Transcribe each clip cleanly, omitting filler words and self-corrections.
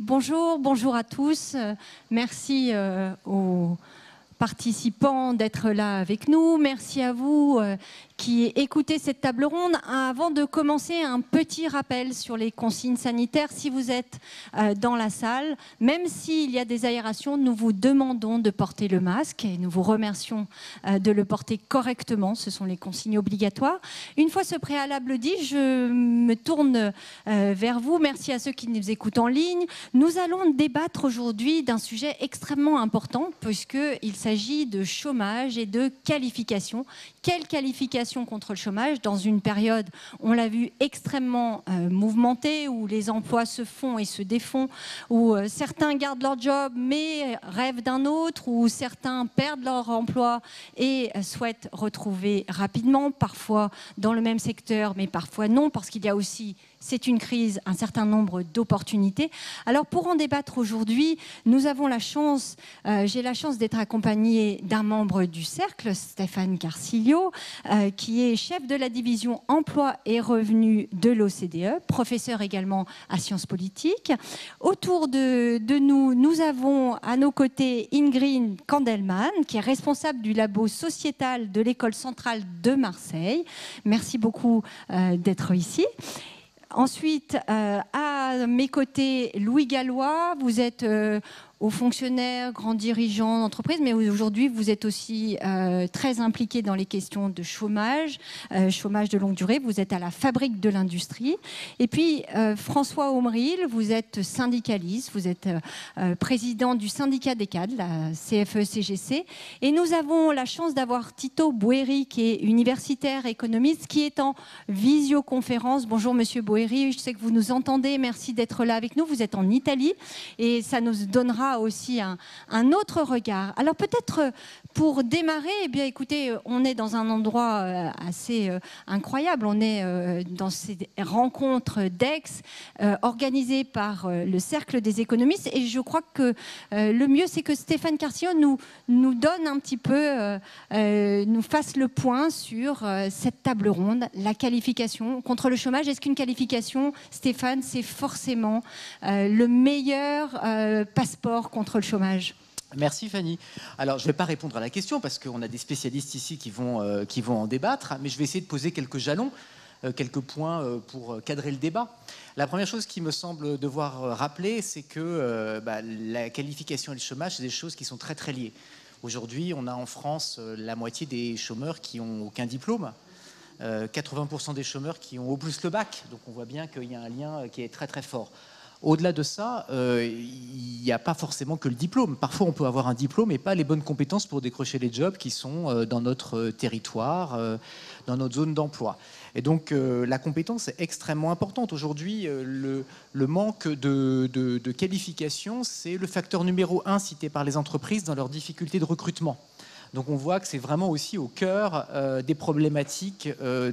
Bonjour, bonjour à tous. Merci aux participants d'être là avec nous. Merci à vous qui écoutez cette table ronde. Avant de commencer, un petit rappel sur les consignes sanitaires. Si vous êtes dans la salle, même s'il y a des aérations, nous vous demandons de porter le masque et nous vous remercions de le porter correctement. Ce sont les consignes obligatoires. Une fois ce préalable dit, je me tourne vers vous. Merci à ceux qui nous écoutent en ligne. Nous allons débattre aujourd'hui d'un sujet extrêmement important puisqu'il s'agit de chômage et de qualification. Quelle qualification contre le chômage dans une période, on l'a vu, extrêmement mouvementée, où les emplois se font et se défont, où certains gardent leur job mais rêvent d'un autre, où certains perdent leur emploi et souhaitent retrouver rapidement, parfois dans le même secteur, mais parfois non, parce qu'il y a aussi, c'est une crise, un certain nombre d'opportunités. Alors pour en débattre aujourd'hui, nous avons la chance, j'ai la chance d'être accompagnée d'un membre du Cercle, Stéphane Carcillo, qui est chef de la division emploi et revenus de l'OCDE, professeur également à sciences politiques. Autour de nous, nous avons à nos côtés Ingrid Kandelman, qui est responsable du labo sociétal de l'École centrale de Marseille. Merci beaucoup d'être ici. Ensuite, à mes côtés, Louis Gallois, vous êtes haut fonctionnaire, grand dirigeant d'entreprise, mais aujourd'hui, vous êtes aussi très impliqué dans les questions de chômage, chômage de longue durée. Vous êtes à la Fabrique de l'Industrie. Et puis, François Aumeril, vous êtes syndicaliste, vous êtes président du syndicat des cadres, la CFE-CGC. Et nous avons la chance d'avoir Tito Boeri, qui est universitaire économiste, qui est en visioconférence. Bonjour, monsieur Boeri, je sais que vous nous entendez. Merci d'être là avec nous. Vous êtes en Italie et ça nous donnera aussi un autre regard. Alors peut-être pour démarrer, eh bien écoutez, on est dans un endroit assez incroyable. On est dans ces rencontres d'Aix organisées par le Cercle des économistes, et je crois que le mieux, c'est que Stéphane Carcillo nous donne un petit peu, nous fasse le point sur cette table ronde, la qualification contre le chômage. Est-ce qu'une qualification, Stéphane, c'est forcément le meilleur passeport contre le chômage? Merci Fanny. Alors je ne vais pas répondre à la question parce qu'on a des spécialistes ici qui vont en débattre, mais je vais essayer de poser quelques jalons, quelques points pour cadrer le débat. La première chose qui me semble devoir rappeler, c'est que la qualification et le chômage, c'est des choses qui sont très très liées. Aujourd'hui, on a en France la moitié des chômeurs qui n'ont aucun diplôme, 80% des chômeurs qui ont au plus le bac, donc on voit bien qu'il y a un lien qui est très très fort. Au-delà de ça, il n'y a pas forcément que le diplôme. Parfois, on peut avoir un diplôme et pas les bonnes compétences pour décrocher les jobs qui sont dans notre territoire, dans notre zone d'emploi. Et donc, la compétence est extrêmement importante. Aujourd'hui, le manque de qualification, c'est le facteur numéro 1 cité par les entreprises dans leurs difficultés de recrutement. Donc on voit que c'est vraiment aussi au cœur des problématiques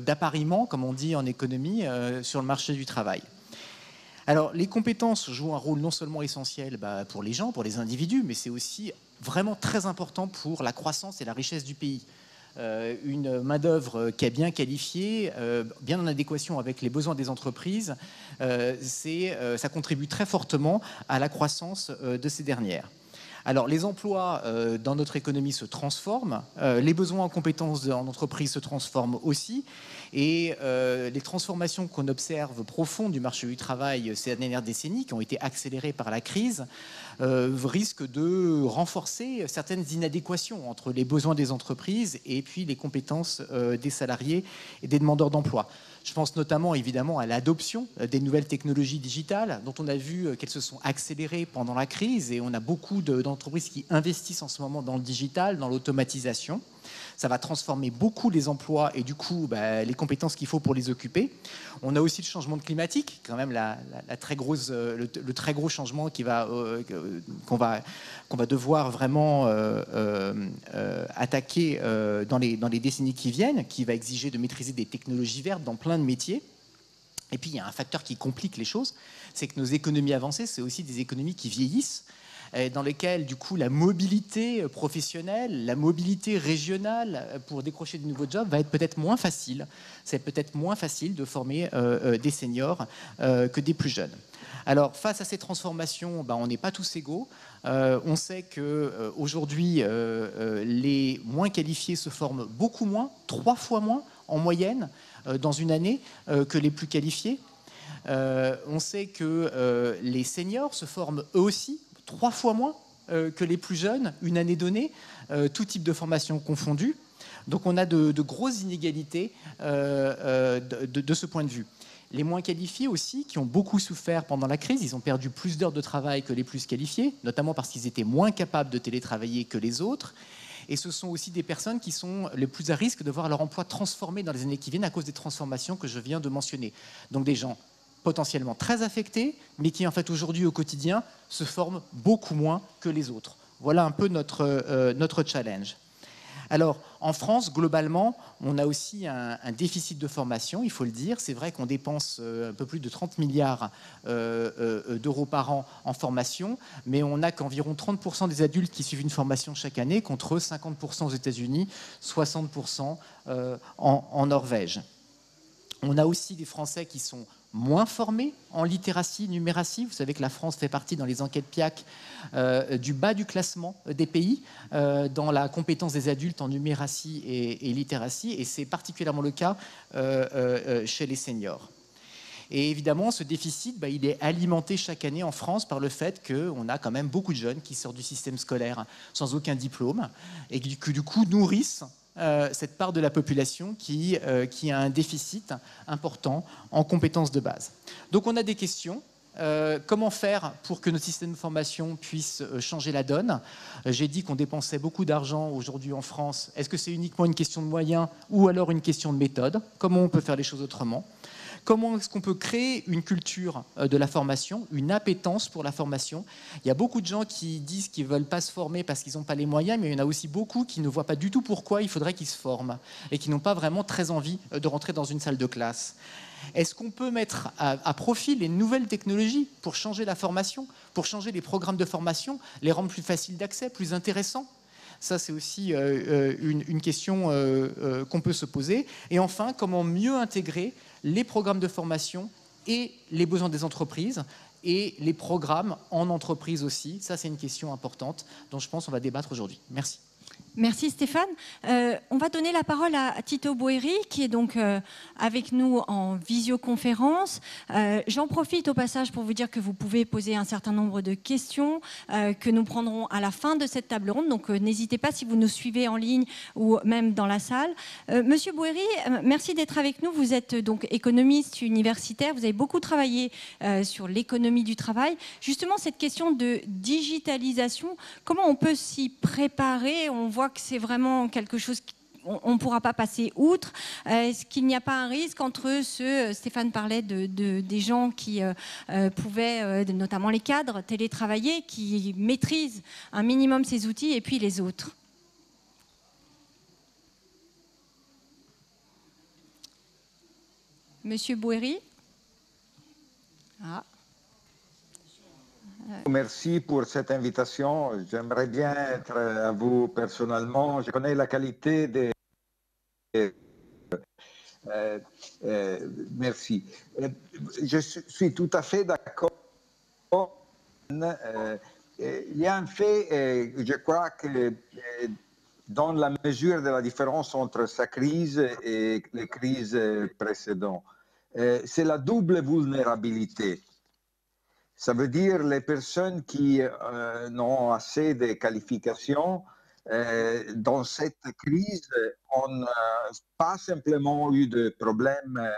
d'appariement, comme on dit en économie, sur le marché du travail. Alors, les compétences jouent un rôle non seulement essentiel pour les gens, pour les individus, mais c'est aussi vraiment très important pour la croissance et la richesse du pays. Une main-d'œuvre qui est bien qualifiée, bien en adéquation avec les besoins des entreprises, ça contribue très fortement à la croissance de ces dernières. Alors, les emplois dans notre économie se transforment, les besoins en compétences en entreprise se transforment aussi, et les transformations qu'on observe profondes du marché du travail ces dernières décennies, qui ont été accélérées par la crise, risquent de renforcer certaines inadéquations entre les besoins des entreprises et puis les compétences des salariés et des demandeurs d'emploi. Je pense notamment évidemment à l'adoption des nouvelles technologies digitales dont on a vu qu'elles se sont accélérées pendant la crise, et on a beaucoup d'entreprises qui investissent en ce moment dans le digital, dans l'automatisation. Ça va transformer beaucoup les emplois et du coup les compétences qu'il faut pour les occuper. On a aussi le changement climatique, quand même le très gros changement qu'on va devoir vraiment attaquer dans les décennies qui viennent, qui va exiger de maîtriser des technologies vertes dans plein de métiers. Et puis il y a un facteur qui complique les choses, c'est que nos économies avancées, c'est aussi des économies qui vieillissent, dans lesquelles du coup la mobilité professionnelle, la mobilité régionale pour décrocher de nouveaux jobs va être peut-être moins facile. C'est peut-être moins facile de former des seniors que des plus jeunes. Alors, face à ces transformations, on n'est pas tous égaux. On sait qu'aujourd'hui, les moins qualifiés se forment beaucoup moins, 3 fois moins en moyenne dans une année que les plus qualifiés. On sait que les seniors se forment eux aussi 3 fois moins que les plus jeunes, une année donnée, tout type de formation confondue. Donc on a de grosses inégalités de ce point de vue. Les moins qualifiés aussi, qui ont beaucoup souffert pendant la crise, ils ont perdu plus d'heures de travail que les plus qualifiés, notamment parce qu'ils étaient moins capables de télétravailler que les autres. Et ce sont aussi des personnes qui sont les plus à risque de voir leur emploi transformé dans les années qui viennent à cause des transformations que je viens de mentionner. Donc des gens potentiellement très affectés, mais qui en fait aujourd'hui au quotidien se forment beaucoup moins que les autres. Voilà un peu notre challenge. Alors, en France, globalement, on a aussi un déficit de formation, il faut le dire. C'est vrai qu'on dépense un peu plus de 30 milliards d'euros par an en formation, mais on n'a qu'environ 30% des adultes qui suivent une formation chaque année, contre 50% aux États-Unis, 60% en Norvège. On a aussi des Français qui sont moins formés en littératie, numératie. Vous savez que la France fait partie dans les enquêtes PIAC du bas du classement des pays dans la compétence des adultes en numératie et littératie, et c'est particulièrement le cas chez les seniors. Et évidemment, ce déficit, il est alimenté chaque année en France par le fait qu'on a quand même beaucoup de jeunes qui sortent du système scolaire sans aucun diplôme et qui, du coup, nourrissent cette part de la population qui a un déficit important en compétences de base. Donc on a des questions. Comment faire pour que notre système de formation puisse changer la donne? J'ai dit qu'on dépensait beaucoup d'argent aujourd'hui en France. Est-ce que c'est uniquement une question de moyens ou alors une question de méthode? Comment on peut faire les choses autrement? Comment est-ce qu'on peut créer une culture de la formation, une appétence pour la formation? Il y a beaucoup de gens qui disent qu'ils ne veulent pas se former parce qu'ils n'ont pas les moyens, mais il y en a aussi beaucoup qui ne voient pas du tout pourquoi il faudrait qu'ils se forment et qui n'ont pas vraiment très envie de rentrer dans une salle de classe. Est-ce qu'on peut mettre à profit les nouvelles technologies pour changer la formation, pour changer les programmes de formation, les rendre plus faciles d'accès, plus intéressants? Ça, c'est aussi une question qu'on peut se poser. Et enfin, comment mieux intégrer les programmes de formation et les besoins des entreprises et les programmes en entreprise aussi? Ça, c'est une question importante dont je pense qu'on va débattre aujourd'hui. Merci. Merci Stéphane. On va donner la parole à Tito Boeri qui est donc avec nous en visioconférence. J'en profite au passage pour vous dire que vous pouvez poser un certain nombre de questions que nous prendrons à la fin de cette table ronde. Donc n'hésitez pas si vous nous suivez en ligne ou même dans la salle. Monsieur Boeri, merci d'être avec nous. Vous êtes donc économiste universitaire. Vous avez beaucoup travaillé sur l'économie du travail. Justement, cette question de digitalisation, comment on peut s'y préparer? On voit que c'est vraiment quelque chose qu'on ne pourra pas passer outre. Est-ce qu'il n'y a pas un risque entre ceux, Stéphane parlait des gens qui pouvaient, notamment les cadres, télétravailler, qui maîtrisent un minimum ces outils, et puis les autres? Monsieur Boeri? Merci pour cette invitation. J'aimerais bien être à vous personnellement. Je connais la qualité des... merci. Je suis tout à fait d'accord. Il y a un fait, je crois que dans la mesure de la différence entre sa crise et les crises précédentes, c'est la double vulnérabilité. Ça veut dire les personnes qui n'ont assez de qualifications. Dans cette crise, on n'a pas simplement eu de problèmes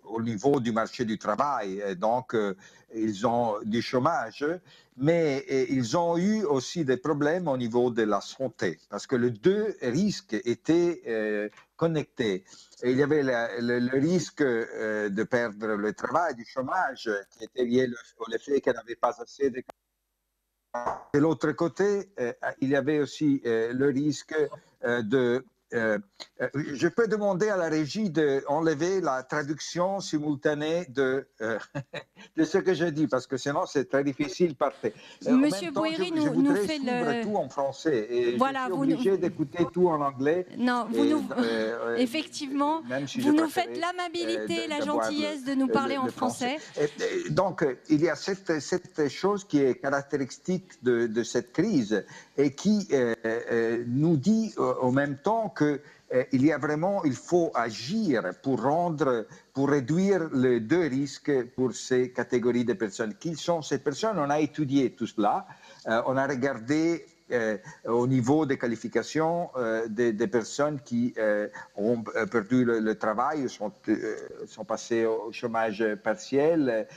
au niveau du marché du travail, donc ils ont du chômage, mais ils ont eu aussi des problèmes au niveau de la santé, parce que les deux risques étaient connectés. Et il y avait le risque de perdre le travail, du chômage, qui était lié au fait qu'elle n'avait pas assez de... De l'autre côté, il y avait aussi le risque de... je peux demander à la régie d'enlever la traduction simultanée de de ce que je dis, parce que sinon c'est très difficile parfait. Monsieur Bouheri nous fait tout en français et voilà, je suis obligé d'écouter tout en anglais. Non, effectivement, même si vous nous faites l'amabilité, la gentillesse de nous parler en français. Donc, il y a cette chose qui est caractéristique de cette crise et qui nous dit en même temps que il faut agir pour réduire les deux risques pour ces catégories de personnes. Qui sont ces personnes? On a étudié tout cela. On a regardé au niveau des qualifications des personnes qui ont perdu le travail, sont passées au chômage partiel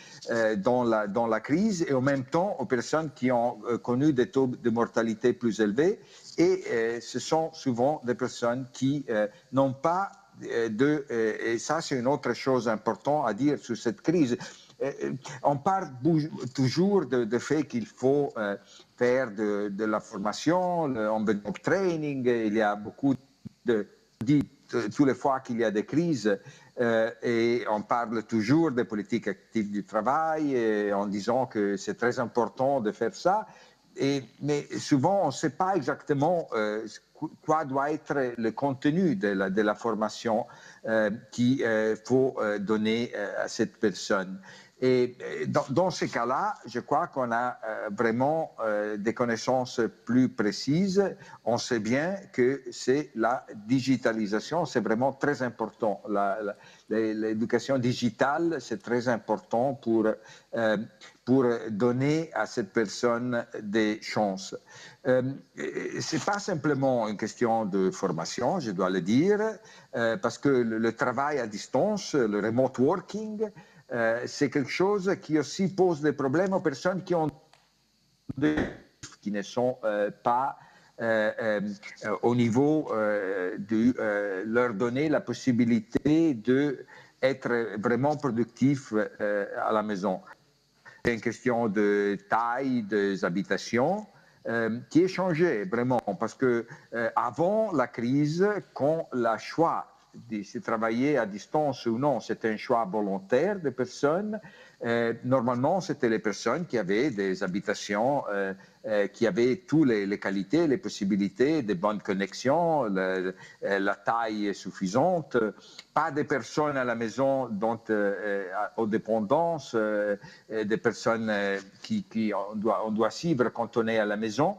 dans la crise, et en même temps aux personnes qui ont connu des taux de mortalité plus élevés. Et ce sont souvent des personnes qui n'ont pas et ça c'est une autre chose importante à dire sur cette crise. On parle toujours de fait qu'il faut faire de la formation, le on-the-job training. Il y a beaucoup toutes les fois qu'il y a des crises, et on parle toujours des politiques actives du travail en disant que c'est très important de faire ça. Mais souvent, on ne sait pas exactement quoi doit être le contenu de la formation qu'il faut donner à cette personne. Et dans ces cas-là, je crois qu'on a vraiment des connaissances plus précises. On sait bien que c'est la digitalisation, c'est vraiment très important. L'éducation digitale, c'est très important pour donner à cette personne des chances. Ce n'est pas simplement une question de formation, je dois le dire, parce que le travail à distance, le remote working, c'est quelque chose qui aussi pose des problèmes aux personnes qui ne sont pas au niveau de leur donner la possibilité d'être vraiment productif à la maison. C'est une question de taille des habitations qui est changée vraiment, parce que avant la crise, quand le choix de se travailler à distance ou non, c'était un choix volontaire des personnes. Normalement, c'était les personnes qui avaient des habitations, qui avaient toutes les qualités, les possibilités, des bonnes connexions, la taille suffisante. Pas des personnes à la maison aux dépendances, des personnes on doit suivre quand on est à la maison.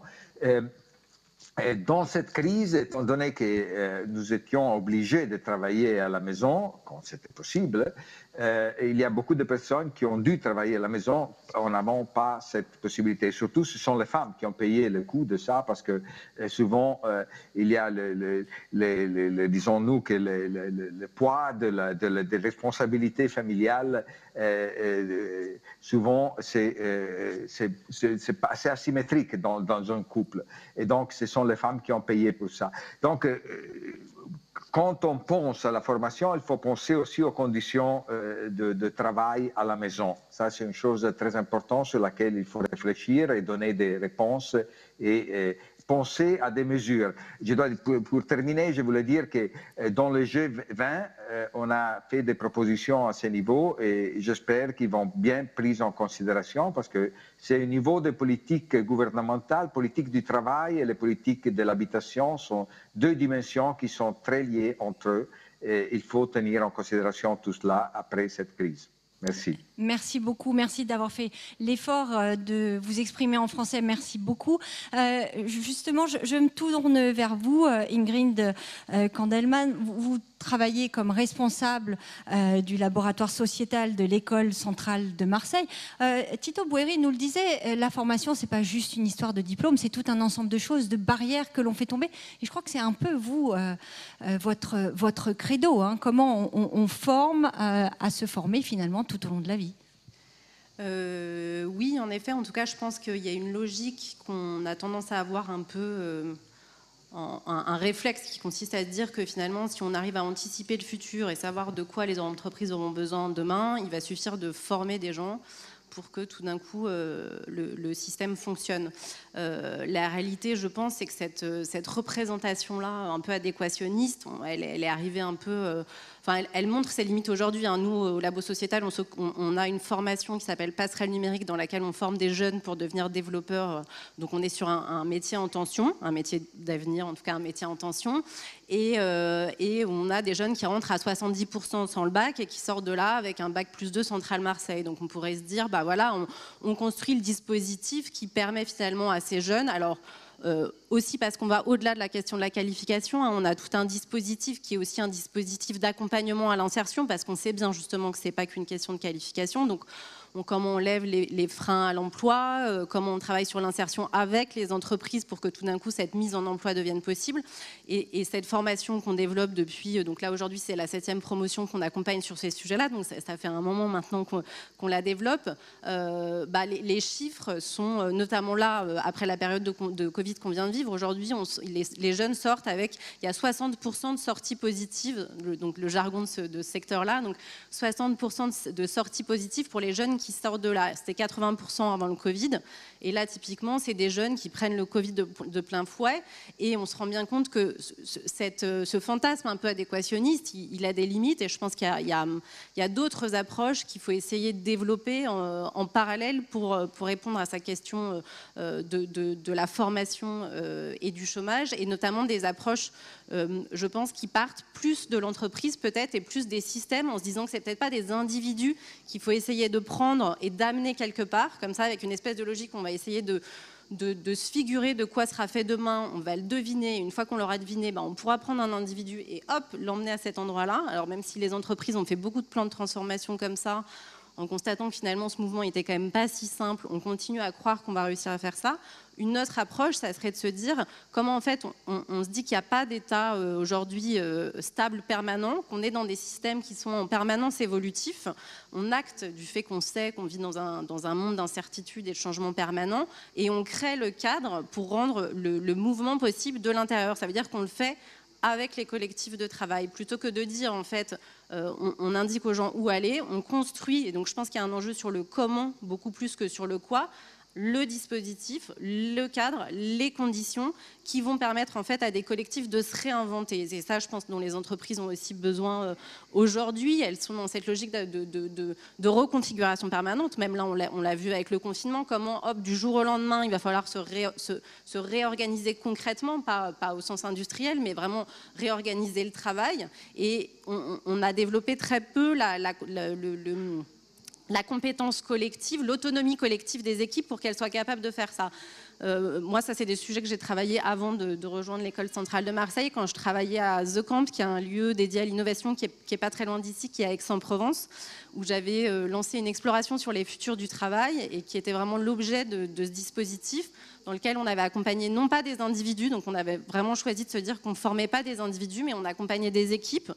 Dans cette crise, étant donné que nous étions obligés de travailler à la maison, quand c'était possible, il y a beaucoup de personnes qui ont dû travailler à la maison en n'avant pas cette possibilité. Surtout, ce sont les femmes qui ont payé le coût de ça, parce que souvent, il y a, disons-nous, que le poids de responsabilité familiale, souvent, c'est assez asymétrique dans un couple. Et donc, ce sont les femmes qui ont payé pour ça. Donc, quand on pense à la formation, il faut penser aussi aux conditions de travail à la maison. Ça, c'est une chose très importante sur laquelle il faut réfléchir et donner des réponses et penser à des mesures. Pour terminer, je voulais dire que dans le G20, on a fait des propositions à ce niveau et j'espère qu'ils vont bien prises en considération, parce que c'est un niveau de politique gouvernementale, politique du travail et les politiques de l'habitation sont deux dimensions qui sont très liées entre eux. Et il faut tenir en considération tout cela après cette crise. Merci. Merci beaucoup. Merci d'avoir fait l'effort de vous exprimer en français. Merci beaucoup. Justement, je me tourne vers vous, Ingrid Kandelman. Vous travaillez comme responsable du laboratoire sociétal de l'École centrale de Marseille. Tito Bouheri nous le disait, la formation, ce n'est pas juste une histoire de diplôme, c'est tout un ensemble de choses, de barrières que l'on fait tomber. Et je crois que c'est un peu, vous, votre credo. Hein, comment on forme à se former, finalement, tout au long de la vie. Oui, en effet. En tout cas, je pense qu'il y a une logique qu'on a tendance à avoir un peu... un réflexe qui consiste à se dire que finalement, si on arrive à anticiper le futur et savoir de quoi les entreprises auront besoin demain, il va suffire de former des gens pour que tout d'un coup le système fonctionne. La réalité, je pense, c'est que cette représentation-là, un peu adéquationniste, elle est arrivée un peu... elle montre ses limites aujourd'hui. Nous, au Labo Sociétal, on a une formation qui s'appelle Passerelle numérique dans laquelle on forme des jeunes pour devenir développeurs. Donc on est sur un métier en tension, un métier d'avenir, en tout cas un métier en tension. Et on a des jeunes qui rentrent à 70% sans le bac et qui sortent de là avec un bac +2 Centrale Marseille. Donc on pourrait se dire, bah voilà, on construit le dispositif qui permet finalement à ces jeunes, alors aussi parce qu'on va au-delà de la question de la qualification, on a tout un dispositif qui est aussi un dispositif d'accompagnement à l'insertion, parce qu'on sait bien justement que ce n'est pas qu'une question de qualification. Donc comment on lève les freins à l'emploi, comment on travaille sur l'insertion avec les entreprises pour que tout d'un coup cette mise en emploi devienne possible. Et cette formation qu'on développe depuis, donc là aujourd'hui c'est la 7e promotion qu'on accompagne sur ces sujets-là, donc ça fait un moment maintenant qu'on la développe. Les chiffres sont notamment là, après la période de Covid qu'on vient de vivre, aujourd'hui les jeunes sortent avec, il y a 60% de sorties positives, donc le jargon de ce secteur-là, donc 60% de sorties positives pour les jeunes qui sortent de là. C'était 80% avant le Covid. Et là, typiquement, c'est des jeunes qui prennent le Covid de plein fouet. Et on se rend bien compte que ce fantasme un peu adéquationniste, il a des limites. Et je pense qu'il y a d'autres approches qu'il faut essayer de développer en parallèle pour répondre à sa question de la formation et du chômage. Et notamment des approches, je pense, qui partent plus de l'entreprise peut-être et plus des systèmes, en se disant que c'est peut-être pas des individus qu'il faut essayer de prendre et d'amener quelque part, comme ça, avec une espèce de logique, on va essayer de se figurer de quoi sera fait demain, on va le deviner, une fois qu'on l'aura deviné, on pourra prendre un individu et hop, l'emmener à cet endroit-là. Alors même si les entreprises ont fait beaucoup de plans de transformation comme ça, en constatant que finalement ce mouvement n'était quand même pas si simple, on continue à croire qu'on va réussir à faire ça. Une autre approche, ça serait de se dire comment en fait on se dit qu'il n'y a pas d'état aujourd'hui stable, permanent, qu'on est dans des systèmes qui sont en permanence évolutifs. On acte du fait qu'on sait qu'on vit dans un monde d'incertitude et de changement permanent, et on crée le cadre pour rendre le mouvement possible de l'intérieur. Ça veut dire qu'on le fait avec les collectifs de travail, plutôt que de dire en fait on indique aux gens où aller, on construit. Et donc je pense qu'il y a un enjeu sur le comment beaucoup plus que sur le quoi, le dispositif, le cadre, les conditions qui vont permettre en fait à des collectifs de se réinventer. C'est ça, je pense, dont les entreprises ont aussi besoin aujourd'hui. Elles sont dans cette logique de reconfiguration permanente. Même là, on l'a vu avec le confinement, comment, hop, du jour au lendemain, il va falloir se réorganiser concrètement, pas au sens industriel, mais vraiment réorganiser le travail. Et on a développé très peu la compétence collective, l'autonomie collective des équipes pour qu'elles soient capables de faire ça. Moi, ça, c'est des sujets que j'ai travaillé avant de rejoindre l'école centrale de Marseille, quand je travaillais à The Camp, qui est un lieu dédié à l'innovation qui est pas très loin d'ici, qui est à Aix-en-Provence, où j'avais lancé une exploration sur les futurs du travail et qui était vraiment l'objet de ce dispositif, dans lequel on avait accompagné non pas des individus, donc on avait vraiment choisi de se dire qu'on ne formait pas des individus, mais on accompagnait des équipes,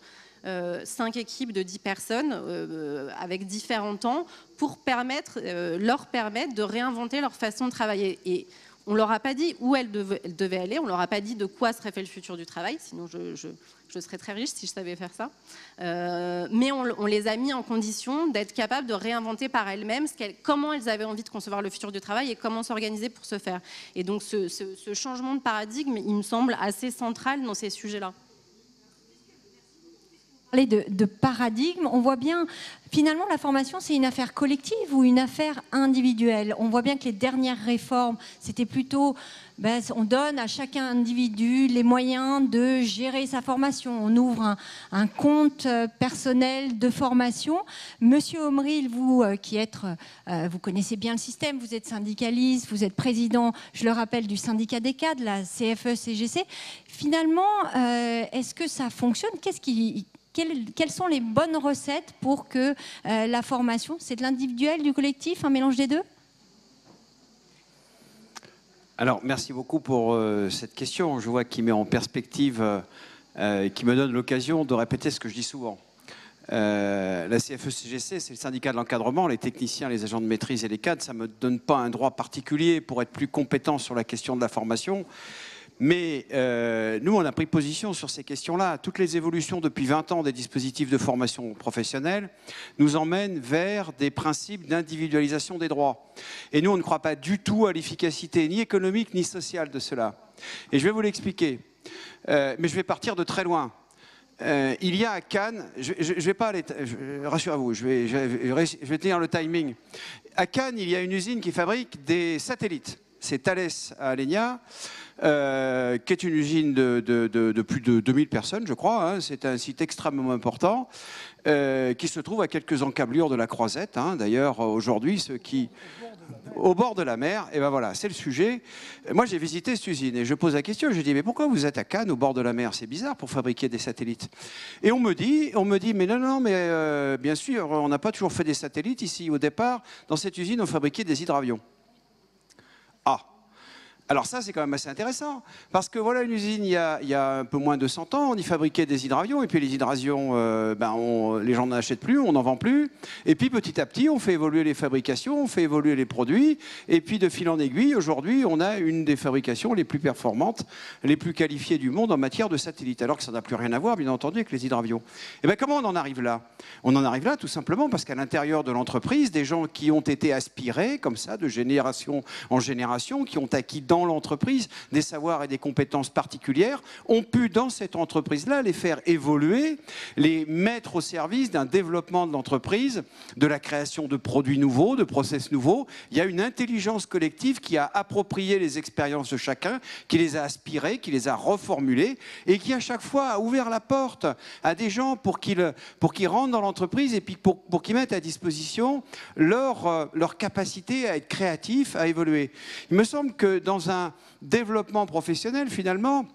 5 équipes de 10 personnes avec différents temps pour leur permettre de réinventer leur façon de travailler. Et on ne leur a pas dit où elles devaient aller, on ne leur a pas dit de quoi serait fait le futur du travail, sinon je serais très riche si je savais faire ça. Mais on les a mis en condition d'être capables de réinventer par elles-mêmes comment elles avaient envie de concevoir le futur du travail et comment s'organiser pour ce faire. Et donc ce changement de paradigme, il me semble assez central dans ces sujets-là. De paradigme, on voit bien, finalement, la formation, c'est une affaire collective ou une affaire individuelle. On voit bien que les dernières réformes, c'était plutôt, on donne à chaque individu les moyens de gérer sa formation. On ouvre un compte personnel de formation. Monsieur Omril, vous vous connaissez bien le système, vous êtes syndicaliste, vous êtes président, je le rappelle, du syndicat des cadres, la CFE-CGC. Finalement, est-ce que ça fonctionne ? Quelles sont les bonnes recettes pour que la formation, c'est de l'individuel, du collectif, un mélange des deux ? Alors, merci beaucoup pour cette question. Je vois qu'il met en perspective, qui me donne l'occasion de répéter ce que je dis souvent. La CFE-CGC, c'est le syndicat de l'encadrement. Les techniciens, les agents de maîtrise et les cadres, ça ne me donne pas un droit particulier pour être plus compétent sur la question de la formation, Mais nous, on a pris position sur ces questions-là. Toutes les évolutions depuis 20 ans des dispositifs de formation professionnelle nous emmènent vers des principes d'individualisation des droits. Et nous, on ne croit pas du tout à l'efficacité ni économique ni sociale de cela. Et je vais vous l'expliquer. Mais je vais partir de très loin. Il y a à Cannes, je vais pas aller, rassurez-vous, je vais tenir le timing. À Cannes, il y a une usine qui fabrique des satellites. C'est Thales à Alenia, qui est une usine de plus de 2000 personnes, je crois. Hein. C'est un site extrêmement important, qui se trouve à quelques encablures de la Croisette. Hein. D'ailleurs, aujourd'hui, ceux qui... Au bord de la mer, et ben voilà, c'est le sujet. Moi, j'ai visité cette usine et je pose la question, je dis, mais pourquoi vous êtes à Cannes, au bord de la mer? C'est bizarre pour fabriquer des satellites. Et on me dit, mais non, mais bien sûr, on n'a pas toujours fait des satellites ici. Au départ, dans cette usine, on fabriquait des hydravions. Ah. Alors ça, c'est quand même assez intéressant, parce que voilà une usine, il y a un peu moins de 100 ans, on y fabriquait des hydravions, et puis les hydravions, les gens n'en achètent plus, on n'en vend plus, et puis petit à petit, on fait évoluer les fabrications, on fait évoluer les produits, et puis de fil en aiguille, aujourd'hui, on a une des fabrications les plus performantes, les plus qualifiées du monde en matière de satellites, alors que ça n'a plus rien à voir, bien entendu, avec les hydravions. Et bien comment on en arrive là? On en arrive là tout simplement parce qu'à l'intérieur de l'entreprise, des gens qui ont été aspirés, comme ça, de génération en génération, qui ont acquis dans l'entreprise des savoirs et des compétences particulières, ont pu dans cette entreprise-là les faire évoluer, les mettre au service d'un développement de l'entreprise, de la création de produits nouveaux, de process nouveaux. Il y a une intelligence collective qui a approprié les expériences de chacun, qui les a aspirées, qui les a reformulées et qui à chaque fois a ouvert la porte à des gens pour qu'ils rentrent dans l'entreprise et puis pour qu'ils mettent à disposition leur capacité à être créatifs, à évoluer. Il me semble que dans un développement professionnel, finalement,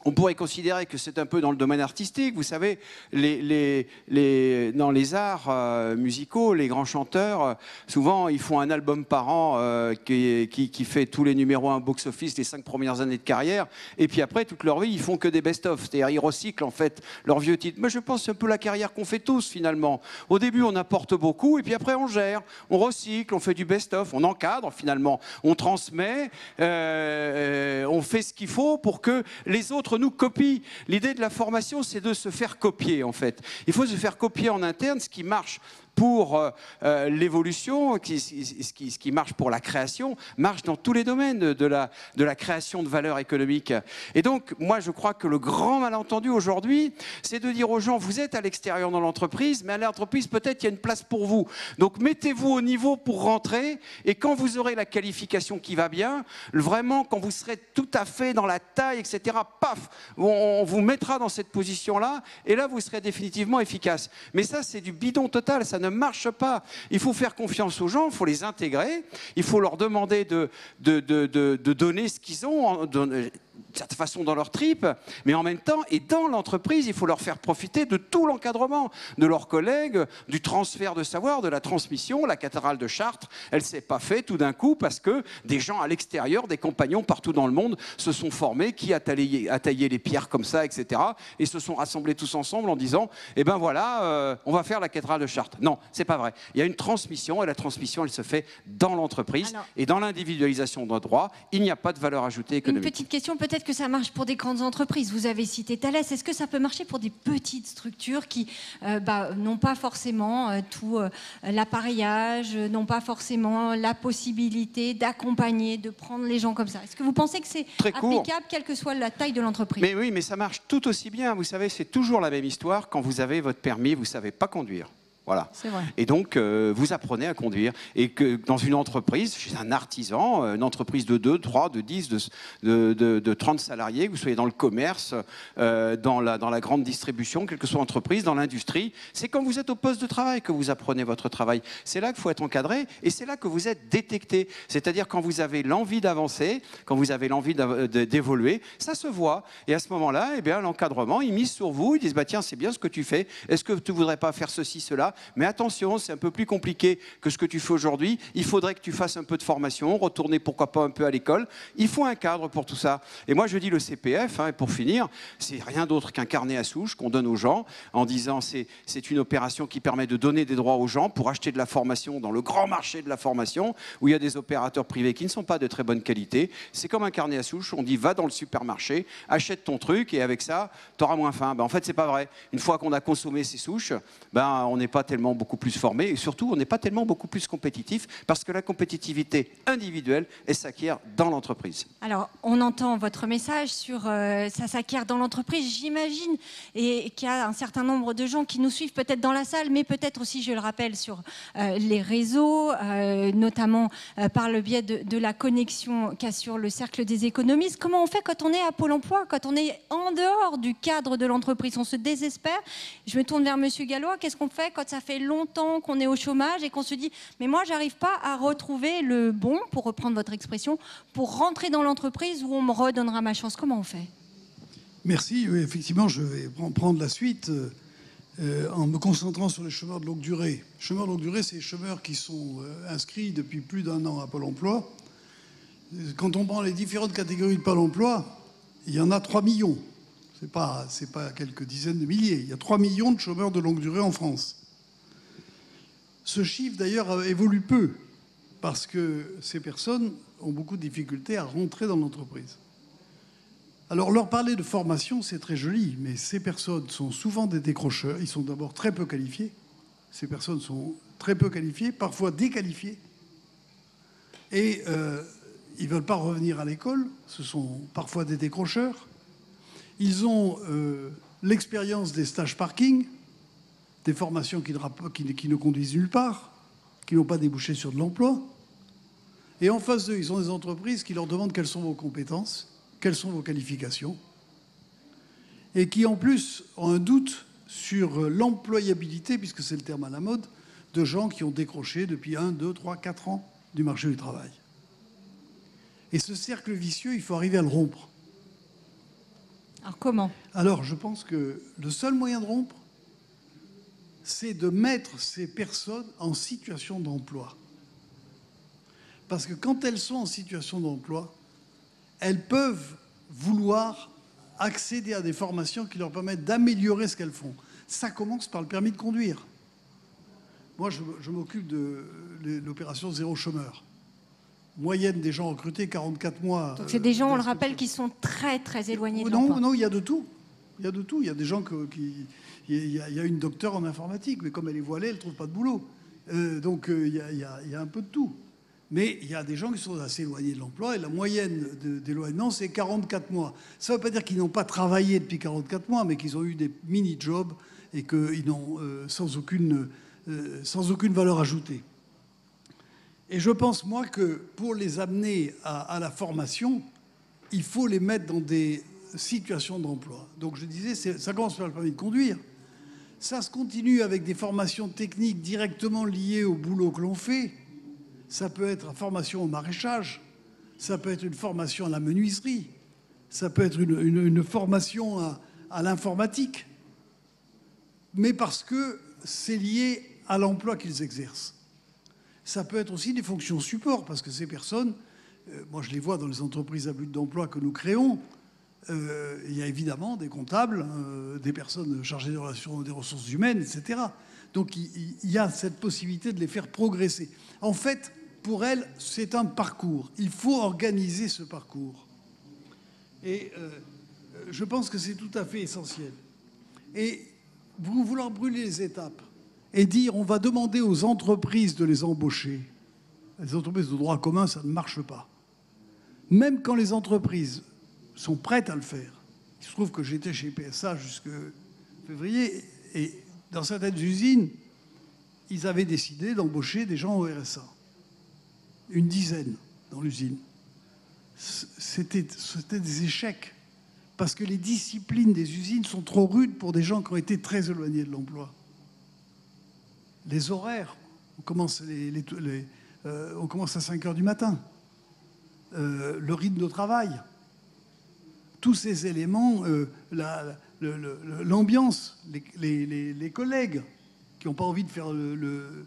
on pourrait considérer que c'est un peu dans le domaine artistique. Vous savez, dans les arts musicaux, les grands chanteurs, souvent, ils font un album par an qui fait tous les numéros 1 box-office les 5 premières années de carrière. Et puis après, toute leur vie, ils font que des best-of. C'est-à-dire, ils recyclent, en fait, leurs vieux titres. Mais je pense que c'est un peu la carrière qu'on fait tous, finalement. Au début, on apporte beaucoup, et puis après, on gère, on recycle, on fait du best-of, on encadre, finalement. On transmet, on fait ce qu'il faut pour que les autres nous copient. L'idée de la formation, c'est de se faire copier, en fait. Il faut se faire copier en interne, ce qui marche pour l'évolution, ce qui marche pour la création, marche dans tous les domaines de la création de valeur économique. Et donc, moi, je crois que le grand malentendu aujourd'hui, c'est de dire aux gens, vous êtes à l'extérieur dans l'entreprise, mais à l'entreprise, peut-être il y a une place pour vous. Donc, mettez-vous au niveau pour rentrer, et quand vous aurez la qualification qui va bien, vraiment, quand vous serez tout à fait dans la taille, etc., paf, on vous mettra dans cette position-là, et là, vous serez définitivement efficace. Mais ça, c'est du bidon total, ça ne marche pas. Il faut faire confiance aux gens, il faut les intégrer, il faut leur demander de donner ce qu'ils ont, de certaine façon dans leur tripes, mais en même temps, et dans l'entreprise, il faut leur faire profiter de tout l'encadrement, de leurs collègues, du transfert de savoir, de la transmission. La cathédrale de Chartres, elle ne s'est pas faite tout d'un coup parce que des gens à l'extérieur, des compagnons partout dans le monde se sont formés, qui a taillé les pierres comme ça, etc. et se sont rassemblés tous ensemble en disant, eh ben voilà, on va faire la cathédrale de Chartres. Non, c'est pas vrai. Il y a une transmission, et la transmission, elle se fait dans l'entreprise. Et dans l'individualisation d'un droit, il n'y a pas de valeur ajoutée économique. Une petite question, peut-être que ça marche pour des grandes entreprises. Vous avez cité Thales. Est-ce que ça peut marcher pour des petites structures qui n'ont pas forcément tout l'appareillage, n'ont pas forcément la possibilité d'accompagner, de prendre les gens comme ça? Est-ce que vous pensez que c'est applicable, quelle que soit la taille de l'entreprise? Mais oui, mais ça marche tout aussi bien. Vous savez, c'est toujours la même histoire. Quand vous avez votre permis, vous ne savez pas conduire. Voilà. C'est vrai. Et donc, vous apprenez à conduire. Et que dans une entreprise, chez un artisan, une entreprise de 2, 3, de 10, de 30 salariés, que vous soyez dans le commerce, dans la grande distribution, quelle que soit l'entreprise, dans l'industrie, c'est quand vous êtes au poste de travail que vous apprenez votre travail. C'est là qu'il faut être encadré et c'est là que vous êtes détecté. C'est-à-dire quand vous avez l'envie d'avancer, quand vous avez l'envie d'évoluer, ça se voit. Et à ce moment-là, eh bien, l'encadrement, ils misent sur vous, ils disent bah, « tiens, c'est bien ce que tu fais, est-ce que tu ne voudrais pas faire ceci, cela ?» là. Mais attention, c'est un peu plus compliqué que ce que tu fais aujourd'hui. Il faudrait que tu fasses un peu de formation, retourner pourquoi pas un peu à l'école. Il faut un cadre pour tout ça. Et moi, je dis le CPF, et pour finir, c'est rien d'autre qu'un carnet à souche qu'on donne aux gens en disant c'est une opération qui permet de donner des droits aux gens pour acheter de la formation dans le grand marché de la formation où il y a des opérateurs privés qui ne sont pas de très bonne qualité. C'est comme un carnet à souche. On dit va dans le supermarché, achète ton truc et avec ça, tu auras moins faim. En fait, c'est pas vrai. Une fois qu'on a consommé ces souches, on n'est pas tellement beaucoup plus formé et surtout, on n'est pas tellement beaucoup plus compétitif parce que la compétitivité individuelle, elle s'acquiert dans l'entreprise. Alors, on entend votre message sur ça s'acquiert dans l'entreprise, j'imagine, et qu'il y a un certain nombre de gens qui nous suivent peut-être dans la salle, mais peut-être aussi, je le rappelle, sur les réseaux, notamment par le biais de la connexion qu'assure le Cercle des économistes. Comment on fait quand on est à Pôle emploi, quand on est en dehors du cadre de l'entreprise? On se désespère. Je me tourne vers Monsieur Gallois. Qu'est-ce qu'on fait quand ça fait longtemps qu'on est au chômage et qu'on se dit « mais moi, j'arrive pas à retrouver le bon », pour reprendre votre expression, pour rentrer dans l'entreprise où on me redonnera ma chance? Comment on fait? Merci. Oui, effectivement, je vais prendre la suite en me concentrant sur les chômeurs de longue durée. Les chômeurs de longue durée, c'est les chômeurs qui sont inscrits depuis plus d'1 an à Pôle emploi. Quand on prend les différentes catégories de Pôle emploi, il y en a 3 millions. C'est pas quelques dizaines de milliers. Il y a 3 millions de chômeurs de longue durée en France. Ce chiffre, d'ailleurs, évolue peu parce que ces personnes ont beaucoup de difficultés à rentrer dans l'entreprise. Alors, leur parler de formation, c'est très joli, mais ces personnes sont souvent des décrocheurs. Ils sont d'abord très peu qualifiés. Ces personnes sont très peu qualifiées, parfois déqualifiées. Et ils ne veulent pas revenir à l'école. Ce sont parfois des décrocheurs. Ils ont l'expérience des stages parking, des formations qui ne conduisent nulle part, qui n'ont pas débouché sur de l'emploi. Et en face d'eux, ils ont des entreprises qui leur demandent quelles sont vos compétences, quelles sont vos qualifications, et qui en plus ont un doute sur l'employabilité, puisque c'est le terme à la mode, de gens qui ont décroché depuis 1, 2, 3, 4 ans du marché du travail. Et ce cercle vicieux, il faut arriver à le rompre. Alors comment? Alors je pense que le seul moyen de rompre, c'est de mettre ces personnes en situation d'emploi. Parce que quand elles sont en situation d'emploi, elles peuvent vouloir accéder à des formations qui leur permettent d'améliorer ce qu'elles font. Ça commence par le permis de conduire. Moi, je m'occupe de l'opération Zéro chômeur. Moyenne des gens recrutés, 44 mois. Donc c'est des gens, on le rappelle, qui sont très, très éloignés de l'emploi. Non, il y a de tout. Il y a de tout. Il y a des gens il y a une docteure en informatique, mais comme elle est voilée, elle ne trouve pas de boulot. Donc il y a un peu de tout. Mais il y a des gens qui sont assez éloignés de l'emploi et la moyenne d'éloignement, c'est 44 mois. Ça ne veut pas dire qu'ils n'ont pas travaillé depuis 44 mois, mais qu'ils ont eu des mini-jobs et qu'ils n'ont sans aucune valeur ajoutée. Et je pense, moi, que pour les amener à la formation, il faut les mettre dans des situations d'emploi. Donc je disais, ça commence par le permis de conduire. Ça se continue avec des formations techniques directement liées au boulot que l'on fait. Ça peut être une formation au maraîchage, ça peut être une formation à la menuiserie, ça peut être une formation à l'informatique, mais parce que c'est lié à l'emploi qu'ils exercent. Ça peut être aussi des fonctions support, parce que ces personnes, moi je les vois dans les entreprises à but d'emploi que nous créons, il y a évidemment des comptables, des personnes chargées des ressources humaines, etc. Donc il y a cette possibilité de les faire progresser. En fait, pour elles, c'est un parcours. Il faut organiser ce parcours. Et je pense que c'est tout à fait essentiel. Et vouloir brûler les étapes et dire on va demander aux entreprises de les embaucher, les entreprises de droit commun, ça ne marche pas. Même quand les entreprises sont prêtes à le faire. Il se trouve que j'étais chez PSA jusqu'en février et dans certaines usines, ils avaient décidé d'embaucher des gens au RSA. Une dizaine dans l'usine. C'était des échecs parce que les disciplines des usines sont trop rudes pour des gens qui ont été très éloignés de l'emploi. Les horaires, on commence à 5 heures du matin. Le rythme de travail. Tous ces éléments, l'ambiance, les collègues qui n'ont pas envie de faire le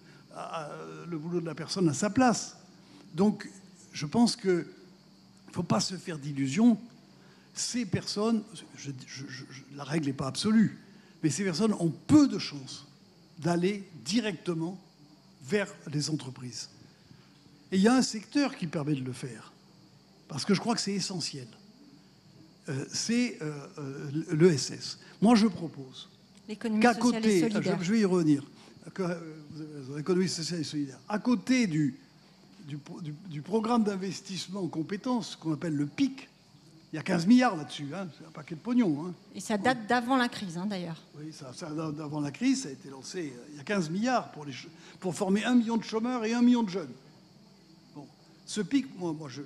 boulot de la personne à sa place. Donc, je pense qu'il ne faut pas se faire d'illusions. Ces personnes, la règle n'est pas absolue, mais ces personnes ont peu de chances d'aller directement vers les entreprises. Et il y a un secteur qui permet de le faire, parce que je crois que c'est essentiel. C'est l'ESS. Moi, je propose qu'à côté, je vais y revenir, l'économie sociale et solidaire, à côté du programme d'investissement en compétences qu'on appelle le PIC, il y a 15 milliards là-dessus, hein, c'est un paquet de pognon. Hein. Et ça date d'avant la crise, hein, d'ailleurs. Oui, ça d'avant la crise, ça a été lancé, il y a 15 milliards pour former 1 million de chômeurs et 1 million de jeunes. Bon, ce PIC, moi je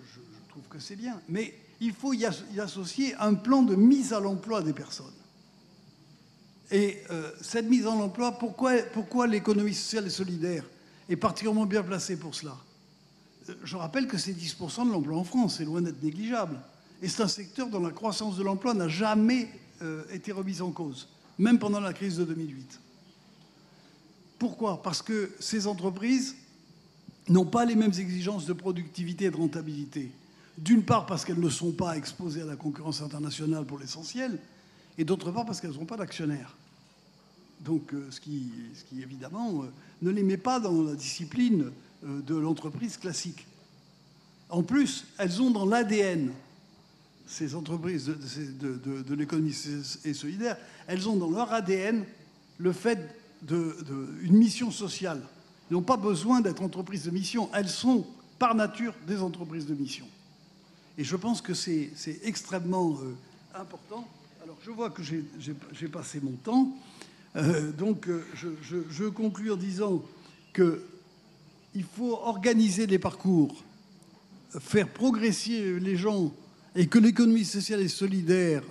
trouve que c'est bien, mais il faut y associer un plan de mise à l'emploi des personnes. Et cette mise en emploi, pourquoi l'économie sociale et solidaire est particulièrement bien placée pour cela? Je rappelle que c'est 10% de l'emploi en France, c'est loin d'être négligeable. Et c'est un secteur dont la croissance de l'emploi n'a jamais été remise en cause, même pendant la crise de 2008. Pourquoi? Parce que ces entreprises n'ont pas les mêmes exigences de productivité et de rentabilité. D'une part parce qu'elles ne sont pas exposées à la concurrence internationale pour l'essentiel, et d'autre part parce qu'elles n'ont pas d'actionnaires. Donc ce qui évidemment ne les met pas dans la discipline de l'entreprise classique. En plus, elles ont dans l'ADN, ces entreprises de l'économie et solidaire, elles ont dans leur ADN le fait d'une mission sociale. Elles n'ont pas besoin d'être entreprises de mission, elles sont par nature des entreprises de mission. Et je pense que c'est extrêmement important. Alors je vois que j'ai passé mon temps, donc je conclus en disant qu'il faut organiser les parcours, faire progresser les gens, et que l'économie sociale et solidaire,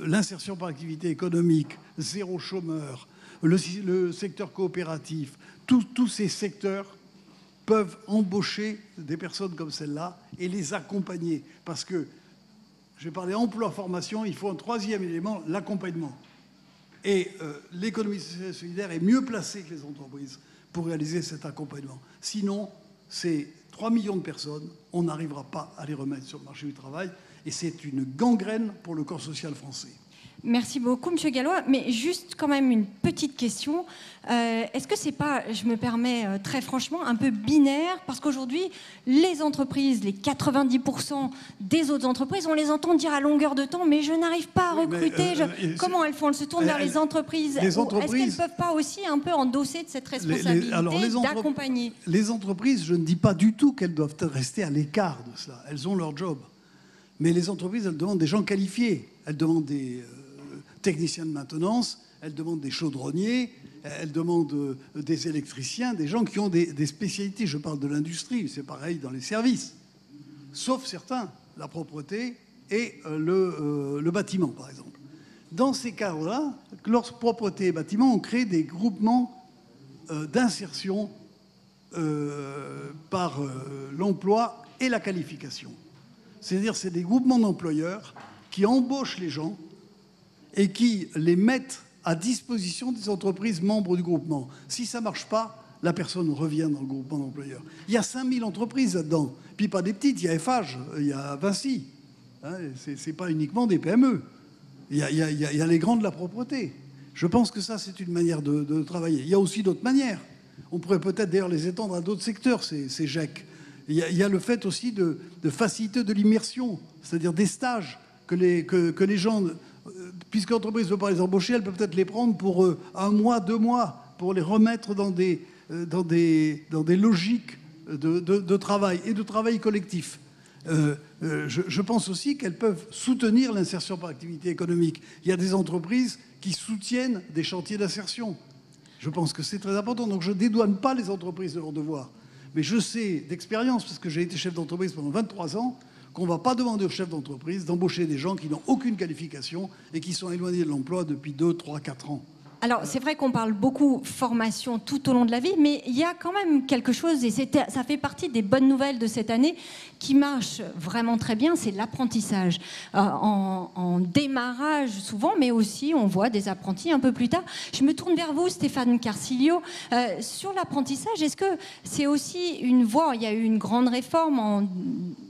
l'insertion par activité économique, zéro chômeur, le secteur coopératif, tous ces secteurs peuvent embaucher des personnes comme celle-là et les accompagner. Parce que, j'ai parlé emploi-formation, il faut un troisième élément, l'accompagnement. Et l'économie sociale et solidaire est mieux placée que les entreprises pour réaliser cet accompagnement. Sinon, c'est 3 millions de personnes, on n'arrivera pas à les remettre sur le marché du travail. Et c'est une gangrène pour le corps social français. Merci beaucoup, M. Gallois. Mais juste quand même une petite question. Est-ce que c'est pas, je me permets très franchement, un peu binaire? Parce qu'aujourd'hui, les entreprises, les 90% des autres entreprises, on les entend dire à longueur de temps, mais je n'arrive pas à recruter. Comment elles font? Elles se tournent vers les entreprises. Est-ce qu'elles ne peuvent pas aussi un peu endosser de cette responsabilité d'accompagner? Les entreprises, je ne dis pas du tout qu'elles doivent rester à l'écart de cela. Elles ont leur job. Mais les entreprises, elles demandent des gens qualifiés. Elles demandent des techniciens de maintenance, elles demandent des chaudronniers, elles demandent des électriciens, des gens qui ont des spécialités. Je parle de l'industrie, c'est pareil dans les services. Sauf certains, la propreté et le bâtiment, par exemple. Dans ces cas-là, lorsque propreté et bâtiment, on crée des groupements d'insertion par l'emploi et la qualification. C'est-à-dire c'est des groupements d'employeurs qui embauchent les gens et qui les mettent à disposition des entreprises membres du groupement. Si ça ne marche pas, la personne revient dans le groupement d'employeurs. Il y a 5000 entreprises là-dedans. Puis pas des petites, il y a FH, il y a Vinci. Hein, ce n'est pas uniquement des PME. Il y a les grands de la propreté. Je pense que ça, c'est une manière de travailler. Il y a aussi d'autres manières. On pourrait peut-être d'ailleurs les étendre à d'autres secteurs, ces GEC. Il y a le fait aussi de faciliter de l'immersion, c'est-à-dire des stages que les gens, puisque l'entreprise ne veut pas les embaucher, elle peut peut-être les prendre pour 1 mois, 2 mois, pour les remettre dans des logiques de travail et de travail collectif. Je pense aussi qu'elles peuvent soutenir l'insertion par activité économique. Il y a des entreprises qui soutiennent des chantiers d'insertion. Je pense que c'est très important. Donc je ne dédouane pas les entreprises de leur devoir. Mais je sais d'expérience, parce que j'ai été chef d'entreprise pendant 23 ans, qu'on ne va pas demander aux chefs d'entreprise d'embaucher des gens qui n'ont aucune qualification et qui sont éloignés de l'emploi depuis 2, 3, 4 ans. Alors, c'est vrai qu'on parle beaucoup formation tout au long de la vie, mais il y a quand même quelque chose, et ça fait partie des bonnes nouvelles de cette année, qui marche vraiment très bien, c'est l'apprentissage. En démarrage souvent, mais aussi on voit des apprentis un peu plus tard. Je me tourne vers vous, Stéphane Carcilio. Sur l'apprentissage, est-ce que c'est aussi une voie? Il y a eu une grande réforme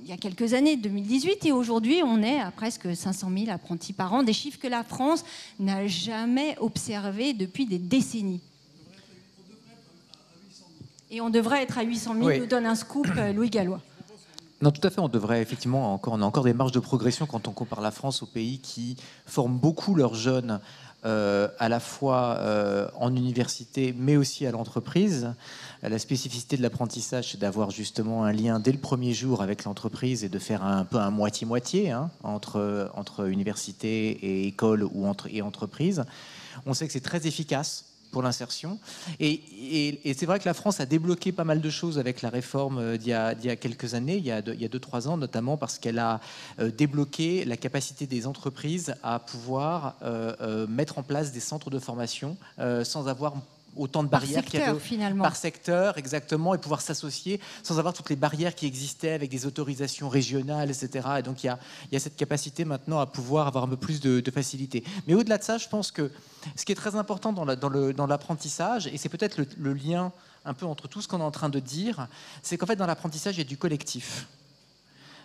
il y a quelques années, 2018, et aujourd'hui, on est à presque 500 000 apprentis par an, des chiffres que la France n'a jamais observés depuis des décennies. Et on devrait être à 800 000, oui. Nous donne un scoop Louis Gallois. Non, tout à fait. On devrait effectivement on a encore des marges de progression quand on compare la France aux pays qui forment beaucoup leurs jeunes à la fois en université, mais aussi à l'entreprise. La spécificité de l'apprentissage, c'est d'avoir justement un lien dès le premier jour avec l'entreprise et de faire un peu un moitié-moitié entre université et école ou et entreprise. On sait que c'est très efficace pour l'insertion. Et c'est vrai que la France a débloqué pas mal de choses avec la réforme d'il y a quelques années, il y a 2-3 ans, notamment parce qu'elle a débloqué la capacité des entreprises à pouvoir mettre en place des centres de formation sans avoir autant de barrières qu'il y avait finalement. Par secteur, exactement, et pouvoir s'associer sans avoir toutes les barrières qui existaient avec des autorisations régionales, etc. Et donc il y a cette capacité maintenant à pouvoir avoir un peu plus de facilité. Mais au-delà de ça, je pense que ce qui est très important dans l'apprentissage, et c'est peut-être le lien un peu entre tout ce qu'on est en train de dire, c'est qu'en fait dans l'apprentissage, il y a du collectif.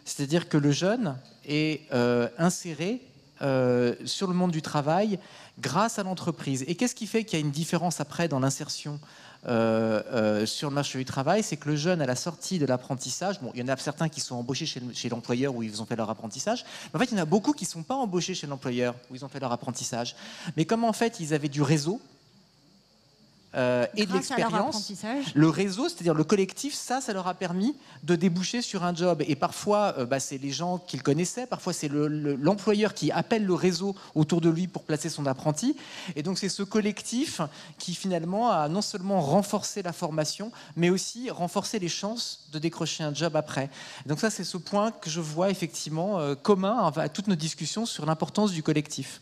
C'est-à-dire que le jeune est inséré sur le monde du travail grâce à l'entreprise. Et qu'est-ce qui fait qu'il y a une différence après dans l'insertion sur le marché du travail? C'est que le jeune, à la sortie de l'apprentissage, bon, il y en a certains qui sont embauchés chez l'employeur où ils ont fait leur apprentissage, mais en fait, il y en a beaucoup qui ne sont pas embauchés chez l'employeur où ils ont fait leur apprentissage. Mais comme en fait, ils avaient du réseau, et de l'expérience, le réseau, c'est-à-dire le collectif, ça leur a permis de déboucher sur un job. Et parfois, c'est les gens qu'ils connaissaient, parfois c'est l'employeur qui appelle le réseau autour de lui pour placer son apprenti. Et donc c'est ce collectif qui finalement a non seulement renforcé la formation, mais aussi renforcé les chances de décrocher un job après. Et donc ça, c'est ce point que je vois effectivement commun à toutes nos discussions sur l'importance du collectif.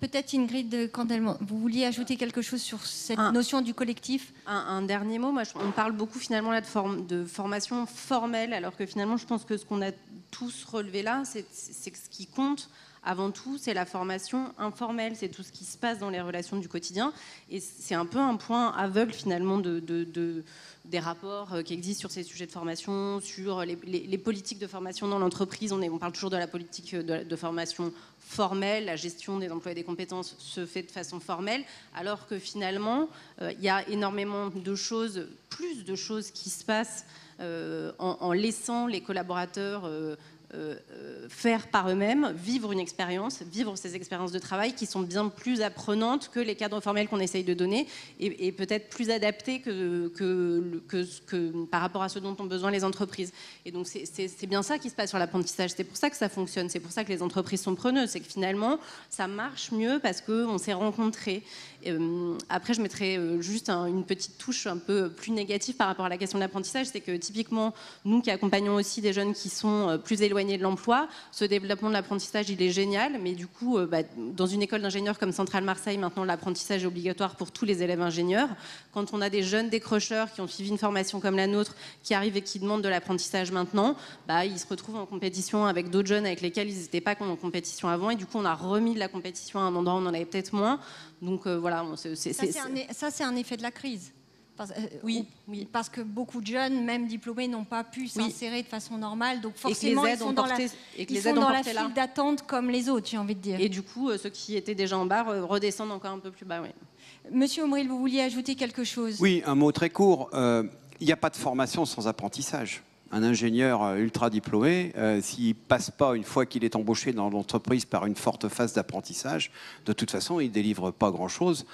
Peut-être Ingrid Candelman, vous vouliez ajouter quelque chose sur cette notion du collectif? Un dernier mot, on parle beaucoup finalement là de formation formelle, alors que finalement je pense que ce qu'on a tous relevé là, c'est que ce qui compte avant tout, c'est la formation informelle, c'est tout ce qui se passe dans les relations du quotidien, et c'est un peu un point aveugle finalement des rapports qui existent sur ces sujets de formation, sur les politiques de formation dans l'entreprise. On parle toujours de la politique de formation formelle, la gestion des emplois et des compétences se fait de façon formelle, alors que finalement, il y a énormément de choses, plus de choses qui se passent en laissant les collaborateurs faire par eux-mêmes, vivre une expérience, vivre ces expériences de travail qui sont bien plus apprenantes que les cadres formels qu'on essaye de donner et peut-être plus adaptés que par rapport à ce dont ont besoin les entreprises. Et donc c'est bien ça qui se passe sur l'apprentissage. C'est pour ça que ça fonctionne, c'est pour ça que les entreprises sont preneuses. C'est que finalement, ça marche mieux parce qu'on s'est rencontrés. Après, je mettrais juste une petite touche un peu plus négative par rapport à la question de l'apprentissage. C'est que typiquement, nous qui accompagnons aussi des jeunes qui sont plus éloignés de l'emploi, ce développement de l'apprentissage, il est génial, mais du coup, dans une école d'ingénieurs comme Centrale Marseille, maintenant l'apprentissage est obligatoire pour tous les élèves ingénieurs. Quand on a des jeunes décrocheurs qui ont suivi une formation comme la nôtre, qui arrivent et qui demandent de l'apprentissage maintenant, ils se retrouvent en compétition avec d'autres jeunes avec lesquels ils n'étaient pas en compétition avant, et du coup, on a remis de la compétition à un endroit où on en avait peut-être moins. Donc voilà, ça c'est un effet de la crise. Oui. Parce que beaucoup de jeunes, même diplômés, n'ont pas pu s'insérer de façon normale. Donc forcément, ils sont dans la file d'attente comme les autres, j'ai envie de dire. Et du coup, ceux qui étaient déjà en bas redescendent encore un peu plus bas. Oui. Monsieur Omril, vous vouliez ajouter quelque chose? Oui, un mot très court. Il n'y a pas de formation sans apprentissage. Un ingénieur ultra diplômé, s'il ne passe pas, une fois qu'il est embauché dans l'entreprise, par une forte phase d'apprentissage, de toute façon, il ne délivre pas grand-chose,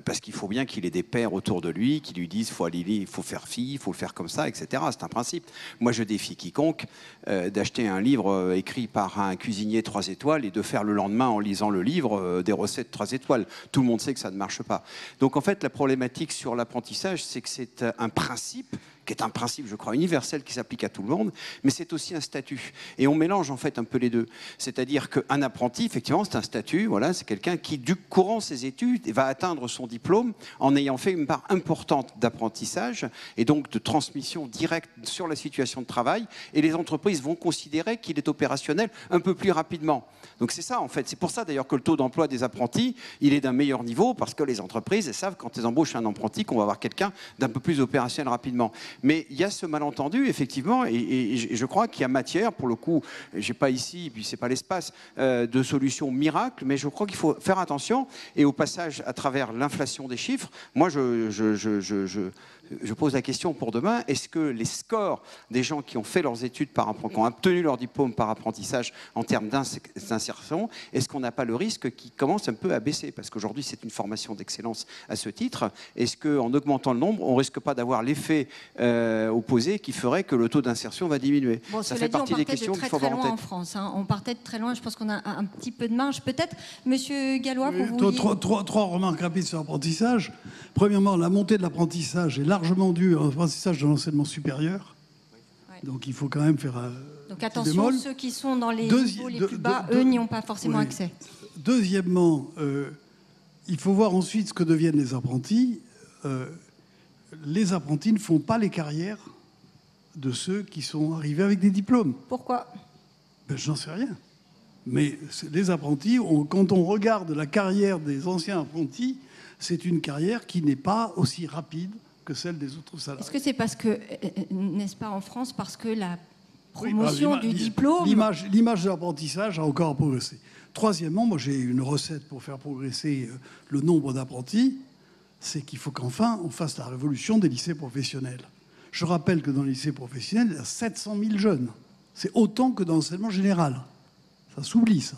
parce qu'il faut bien qu'il ait des pairs autour de lui qui lui disent il faut faire ci, il faut le faire comme ça, etc. C'est un principe. Moi, je défie quiconque d'acheter un livre écrit par un cuisinier 3 étoiles et de faire le lendemain, en lisant le livre, des recettes 3 étoiles. Tout le monde sait que ça ne marche pas. Donc, en fait, la problématique sur l'apprentissage, c'est que c'est un principe qui est un principe, je crois, universel qui s'applique à tout le monde, mais c'est aussi un statut. Et on mélange en fait un peu les deux. C'est-à-dire qu'un apprenti, effectivement, c'est un statut, voilà, c'est quelqu'un qui, du courant de ses études, va atteindre son diplôme en ayant fait une part importante d'apprentissage et donc de transmission directe sur la situation de travail, et les entreprises vont considérer qu'il est opérationnel un peu plus rapidement. Donc c'est ça, en fait. C'est pour ça, d'ailleurs, que le taux d'emploi des apprentis, il est d'un meilleur niveau, parce que les entreprises, elles savent, quand elles embauchent un apprenti, qu'on va avoir quelqu'un d'un peu plus opérationnel rapidement. Mais il y a ce malentendu, effectivement, et je crois qu'il y a matière, pour le coup, je n'ai pas ici, puis ce n'est pas l'espace, de solutions miracles, mais je crois qu'il faut faire attention, et au passage, à travers l'inflation des chiffres, moi, je pose la question pour demain, est-ce que les scores des gens qui ont fait leurs études, qui ont obtenu leur diplôme par apprentissage en termes d'insertion, est-ce qu'on n'a pas le risque qui commence un peu à baisser? Parce qu'aujourd'hui, c'est une formation d'excellence à ce titre. Est-ce qu'en augmentant le nombre, on ne risque pas d'avoir l'effet opposé qui ferait que le taux d'insertion va diminuer? Bon, ça fait partie des questions qu'il faut avoir en tête. En France, hein. On partait de très loin, je pense qu'on a un petit peu de marge. Peut-être, Monsieur Gallois, Oui, vous vouliez... trois remarques rapides sur l'apprentissage. Premièrement, la montée de l'apprentissage est largement due à l'apprentissage de l'enseignement supérieur. Ouais. Donc il faut quand même faire un Donc attention, bémol. Ceux qui sont dans les niveaux les plus bas, eux n'y ont pas forcément accès. Deuxièmement, il faut voir ensuite ce que deviennent les apprentis. Les apprentis ne font pas les carrières de ceux qui sont arrivés avec des diplômes. Pourquoi? Ben, je n'en sais rien. Mais les apprentis, quand on regarde la carrière des anciens apprentis, c'est une carrière qui n'est pas aussi rapide que celle des autres salariés. Est-ce que c'est parce que, n'est-ce pas en France, parce que la promotion du diplôme... L'image de l'apprentissage a encore progressé. Troisièmement, moi j'ai une recette pour faire progresser le nombre d'apprentis, c'est qu'il faut qu'enfin on fasse la révolution des lycées professionnels. Je rappelle que dans les lycées professionnels, il y a 700 000 jeunes. C'est autant que dans l'enseignement général. Ça s'oublie, ça.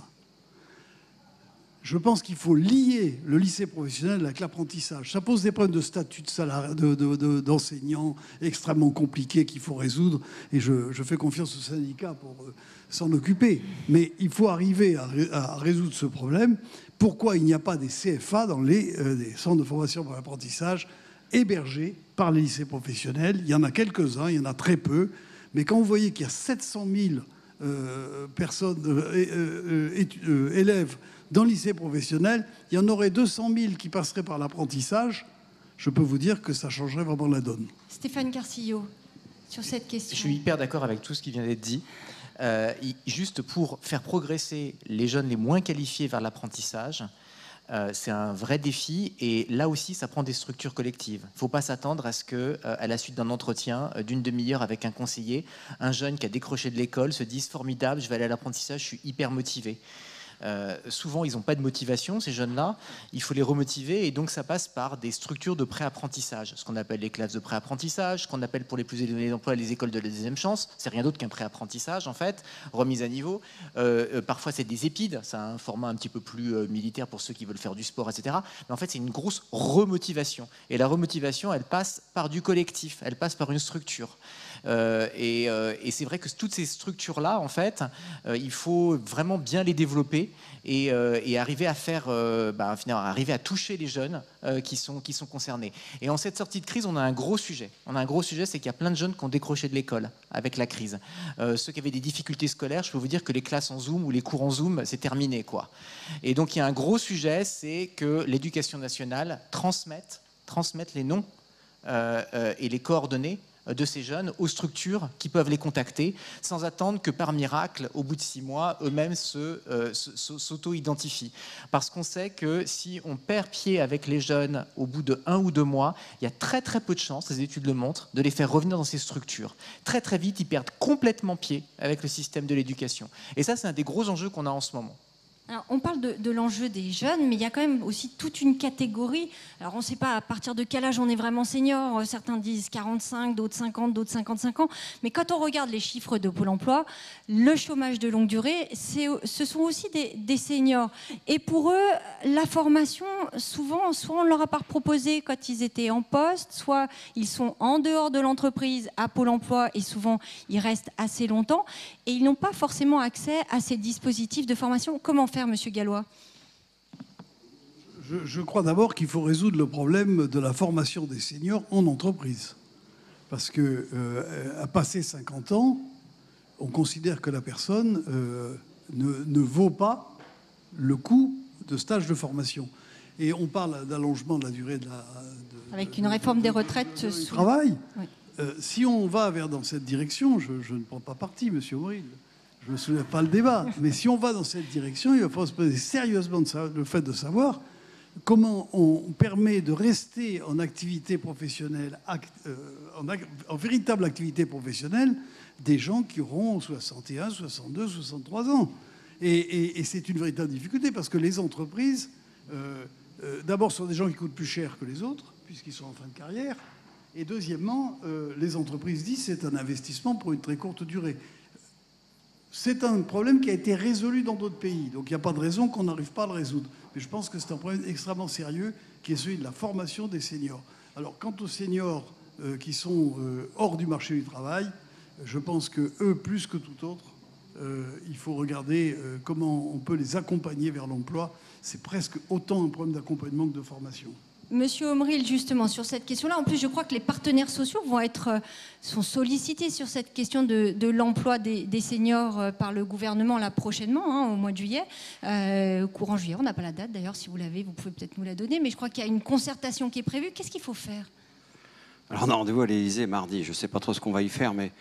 Je pense qu'il faut lier le lycée professionnel avec l'apprentissage. Ça pose des problèmes de statut d'enseignants extrêmement compliqués qu'il faut résoudre. Et je fais confiance aux syndicats pour s'en occuper. Mais il faut arriver à résoudre ce problème. Pourquoi il n'y a pas des CFA dans des centres de formation pour l'apprentissage hébergés par les lycées professionnels? Il y en a quelques-uns, il y en a très peu. Mais quand vous voyez qu'il y a 700 000 élèves dans le lycée professionnel, il y en aurait 200 000 qui passeraient par l'apprentissage, je peux vous dire que ça changerait vraiment la donne. Stéphane Carcillo, sur cette question. Je suis hyper d'accord avec tout ce qui vient d'être dit. Juste pour faire progresser les jeunes les moins qualifiés vers l'apprentissage, c'est un vrai défi, et là aussi ça prend des structures collectives. Il ne faut pas s'attendre à ce que, à la suite d'un entretien d'une demi-heure avec un conseiller, un jeune qui a décroché de l'école se dise formidable, je vais aller à l'apprentissage, je suis hyper motivé. Souvent, ils n'ont pas de motivation, ces jeunes-là. Il faut les remotiver, et donc ça passe par des structures de pré-apprentissage, ce qu'on appelle les classes de pré-apprentissage, ce qu'on appelle pour les plus éloignés d'emploi les écoles de la deuxième chance. C'est rien d'autre qu'un pré-apprentissage, en fait, remise à niveau. Parfois, c'est des épides, c'est un format un petit peu plus militaire pour ceux qui veulent faire du sport, etc. Mais en fait, c'est une grosse remotivation. Et la remotivation, elle passe par du collectif, elle passe par une structure. Et c'est vrai que toutes ces structures-là, en fait, il faut vraiment bien les développer et arriver à faire, finalement, arriver à toucher les jeunes qui sont concernés. Et en cette sortie de crise, on a un gros sujet. C'est qu'il y a plein de jeunes qui ont décroché de l'école avec la crise. Ceux qui avaient des difficultés scolaires, je peux vous dire que les classes en Zoom ou les cours en Zoom, c'est terminé, quoi. Et donc, il y a un gros sujet, c'est que l'éducation nationale transmette les noms et les coordonnées de ces jeunes aux structures qui peuvent les contacter sans attendre que par miracle, au bout de 6 mois, eux-mêmes s'auto-identifient. Parce qu'on sait que si on perd pied avec les jeunes au bout de 1 ou 2 mois, il y a très très peu de chances, les études le montrent, de les faire revenir dans ces structures. Très très vite, ils perdent complètement pied avec le système de l'éducation. Et ça, c'est un des gros enjeux qu'on a en ce moment. Alors, on parle de l'enjeu des jeunes, mais il y a quand même aussi toute une catégorie. Alors, on ne sait pas à partir de quel âge on est vraiment senior. Certains disent 45, d'autres 50, d'autres 55 ans. Mais quand on regarde les chiffres de Pôle emploi, le chômage de longue durée, ce sont aussi des seniors. Et pour eux, la formation, souvent, soit on ne leur a pas proposé quand ils étaient en poste, soit ils sont en dehors de l'entreprise à Pôle emploi et souvent, ils restent assez longtemps. Et ils n'ont pas forcément accès à ces dispositifs de formation. Comment faire, Monsieur Gallois? Je crois d'abord qu'il faut résoudre le problème de la formation des seniors en entreprise. Parce que à passer 50 ans, on considère que la personne ne vaut pas le coût de stage de formation. Et on parle d'allongement de la durée avec une réforme des retraites du travail. Oui. Si on va dans cette direction, je ne prends pas parti, monsieur Aumril, je ne soulève pas le débat, mais si on va dans cette direction, il va falloir se poser sérieusement le fait de savoir comment on permet de rester en activité professionnelle, en véritable activité professionnelle, des gens qui auront 61, 62, 63 ans. Et c'est une véritable difficulté parce que les entreprises, d'abord, sont des gens qui coûtent plus cher que les autres, puisqu'ils sont en fin de carrière. Et deuxièmement, les entreprises disent que c'est un investissement pour une très courte durée. C'est un problème qui a été résolu dans d'autres pays. Donc il n'y a pas de raison qu'on n'arrive pas à le résoudre. Mais je pense que c'est un problème extrêmement sérieux qui est celui de la formation des seniors. Alors quant aux seniors qui sont hors du marché du travail, je pense que eux, plus que tout autre, il faut regarder comment on peut les accompagner vers l'emploi. C'est presque autant un problème d'accompagnement que de formation. Monsieur Aumril, justement, sur cette question-là, en plus, je crois que les partenaires sociaux sont sollicités sur cette question de l'emploi des seniors par le gouvernement là prochainement, au mois de juillet, courant juillet. On n'a pas la date, d'ailleurs, si vous l'avez, vous pouvez peut-être nous la donner, mais je crois qu'il y a une concertation qui est prévue. Qu'est-ce qu'il faut faire? Alors, on a rendez-vous à l'Élysée mardi. Je ne sais pas trop ce qu'on va y faire, mais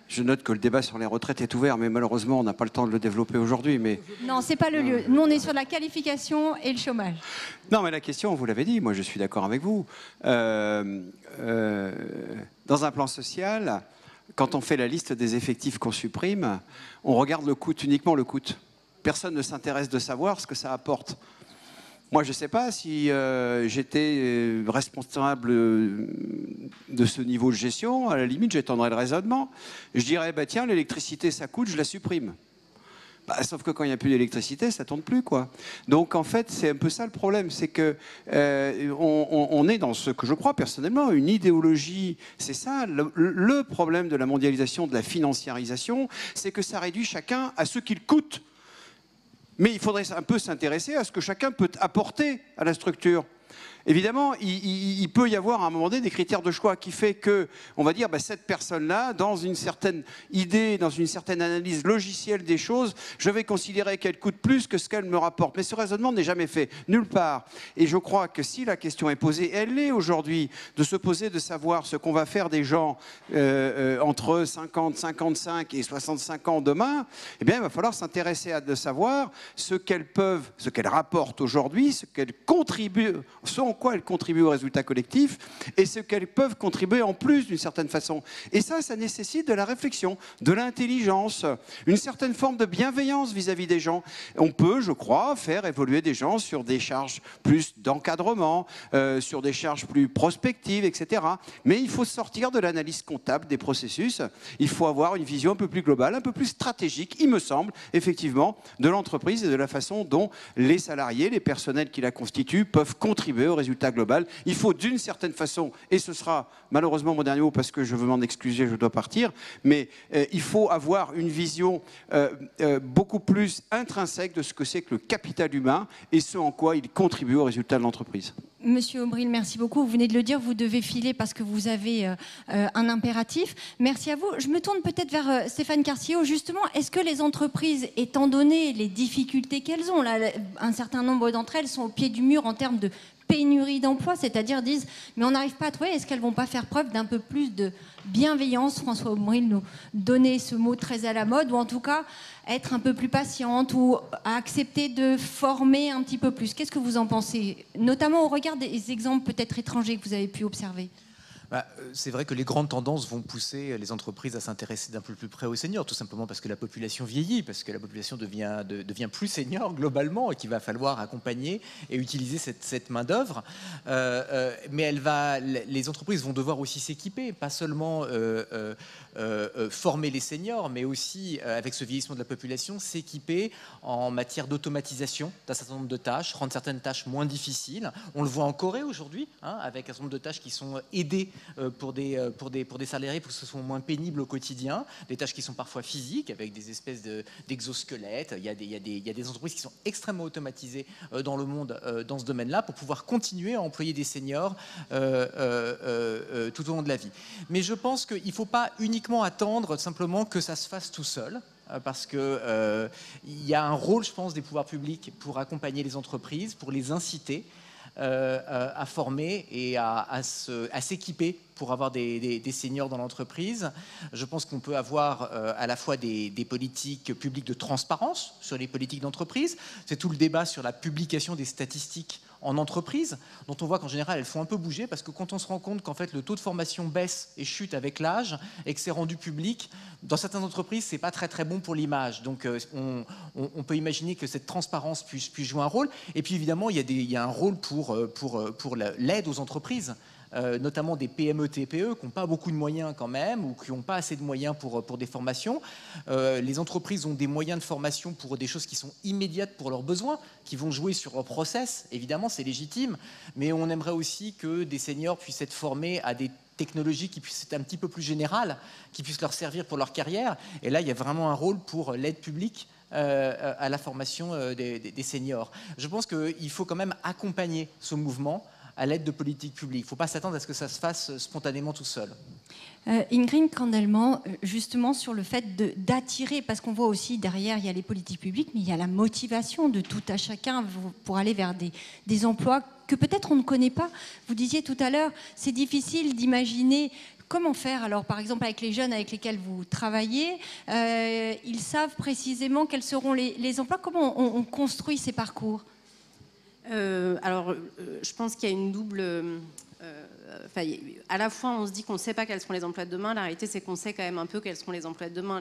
je note que le débat sur les retraites est ouvert, mais malheureusement, on n'a pas le temps de le développer aujourd'hui. Mais... Non, ce n'est pas le lieu. Nous, on est sur la qualification et le chômage. Non, mais la question, vous l'avez dit, moi je suis d'accord avec vous. Dans un plan social, quand on fait la liste des effectifs qu'on supprime, on regarde le coût, uniquement le coût. Personne ne s'intéresse de savoir ce que ça apporte. Moi, je ne sais pas si j'étais responsable de ce niveau de gestion. À la limite, j'étendrais le raisonnement. Je dirais, bah, tiens, l'électricité, ça coûte, je la supprime. Bah, sauf que quand il n'y a plus d'électricité, ça ne tourne plus, quoi. Donc, en fait, c'est un peu ça le problème. C'est que on est dans ce que je crois personnellement, une idéologie. C'est ça, le problème de la mondialisation, de la financiarisation, c'est que ça réduit chacun à ce qu'il coûte. Mais il faudrait un peu s'intéresser à ce que chacun peut apporter à la structure. Évidemment, il peut y avoir à un moment donné des critères de choix qui fait que, on va dire, bah, cette personne-là, dans une certaine idée, dans une certaine analyse logicielle des choses, je vais considérer qu'elle coûte plus que ce qu'elle me rapporte. Mais ce raisonnement n'est jamais fait, nulle part. Et je crois que si la question est posée, elle l'est aujourd'hui, de se poser, de savoir ce qu'on va faire des gens entre 50, 55 et 65 ans demain, eh bien, il va falloir s'intéresser à de savoir ce qu'elles peuvent, ce qu'elles rapportent aujourd'hui, ce qu'elles contribuent, quoi elles contribuent au résultat collectif et ce qu'elles peuvent contribuer en plus d'une certaine façon. Et ça nécessite de la réflexion, de l'intelligence, une certaine forme de bienveillance vis-à-vis des gens. On peut, je crois, faire évoluer des gens sur des charges plus d'encadrement, sur des charges plus prospectives, etc. Mais il faut sortir de l'analyse comptable des processus. Il faut avoir une vision un peu plus globale, un peu plus stratégique, il me semble, effectivement, de l'entreprise et de la façon dont les salariés, les personnels qui la constituent, peuvent contribuer au résultat global. Il faut d'une certaine façon, et ce sera malheureusement mon dernier mot parce que je veux m'en excuser, je dois partir, mais il faut avoir une vision beaucoup plus intrinsèque de ce que c'est que le capital humain et ce en quoi il contribue au résultat de l'entreprise. Monsieur Aumril, merci beaucoup. Vous venez de le dire, vous devez filer parce que vous avez un impératif. Merci à vous. Je me tourne peut-être vers Stéphane Carcillo. Justement, est-ce que les entreprises, étant donné les difficultés qu'elles ont, là, un certain nombre d'entre elles sont au pied du mur en termes de pénurie d'emploi, c'est-à-dire disent mais on n'arrive pas à trouver, est-ce qu'elles vont pas faire preuve d'un peu plus de bienveillance? François Aumril nous donnait ce mot très à la mode, ou en tout cas être un peu plus patiente ou accepter de former un petit peu plus. Qu'est-ce que vous en pensez, notamment au regard des exemples peut-être étrangers que vous avez pu observer? C'est vrai que les grandes tendances vont pousser les entreprises à s'intéresser d'un peu plus près aux seniors, tout simplement parce que la population vieillit, parce que la population devient plus senior globalement et qu'il va falloir accompagner et utiliser cette main-d'œuvre. Mais les entreprises vont devoir aussi s'équiper, pas seulement former les seniors, mais aussi, avec ce vieillissement de la population, s'équiper en matière d'automatisation d'un certain nombre de tâches, rendre certaines tâches moins difficiles. On le voit en Corée aujourd'hui, avec un certain nombre de tâches qui sont aidées pour des salariés pour que ce soit moins pénible au quotidien, des tâches qui sont parfois physiques avec des espèces d'exosquelettes. Il y a des entreprises qui sont extrêmement automatisées dans le monde dans ce domaine-là pour pouvoir continuer à employer des seniors tout au long de la vie. Mais je pense qu'il ne faut pas uniquement attendre simplement que ça se fasse tout seul. Parce qu'il y a un rôle, je pense, des pouvoirs publics pour accompagner les entreprises, pour les inciter à former et à s'équiper pour avoir des seniors dans l'entreprise. Je pense qu'on peut avoir à la fois des politiques publiques de transparence sur les politiques d'entreprise. C'est tout le débat sur la publication des statistiques en entreprise, dont on voit qu'en général, elles font un peu bouger, parce que quand on se rend compte qu'en fait, le taux de formation baisse et chute avec l'âge, et que c'est rendu public, dans certaines entreprises, c'est pas très très bon pour l'image. Donc, on peut imaginer que cette transparence puisse jouer un rôle. Et puis, évidemment, il y a un rôle pour l'aide aux entreprises. Notamment des PME, TPE qui n'ont pas beaucoup de moyens quand même, ou qui n'ont pas assez de moyens pour des formations. Les entreprises ont des moyens de formation pour des choses qui sont immédiates pour leurs besoins, qui vont jouer sur leur process, évidemment c'est légitime, mais on aimerait aussi que des seniors puissent être formés à des technologies qui puissent être un petit peu plus générales, qui puissent leur servir pour leur carrière. Et là, il y a vraiment un rôle pour l'aide publique à la formation des seniors. Je pense qu'il faut quand même accompagner ce mouvement à l'aide de politiques publiques. Il ne faut pas s'attendre à ce que ça se fasse spontanément tout seul. Ingrid Candelman, justement sur le fait d'attirer, parce qu'on voit aussi derrière, il y a les politiques publiques, mais il y a la motivation de tout à chacun pour aller vers des emplois que peut-être on ne connaît pas. Vous disiez tout à l'heure, c'est difficile d'imaginer comment faire. Alors, par exemple, avec les jeunes avec lesquels vous travaillez, ils savent précisément quels seront les emplois. Comment on construit ces parcours ? Je pense qu'il y a une double... à la fois, on se dit qu'on ne sait pas quels seront les emplois de demain. La réalité, c'est qu'on sait quand même un peu quels seront les emplois de demain.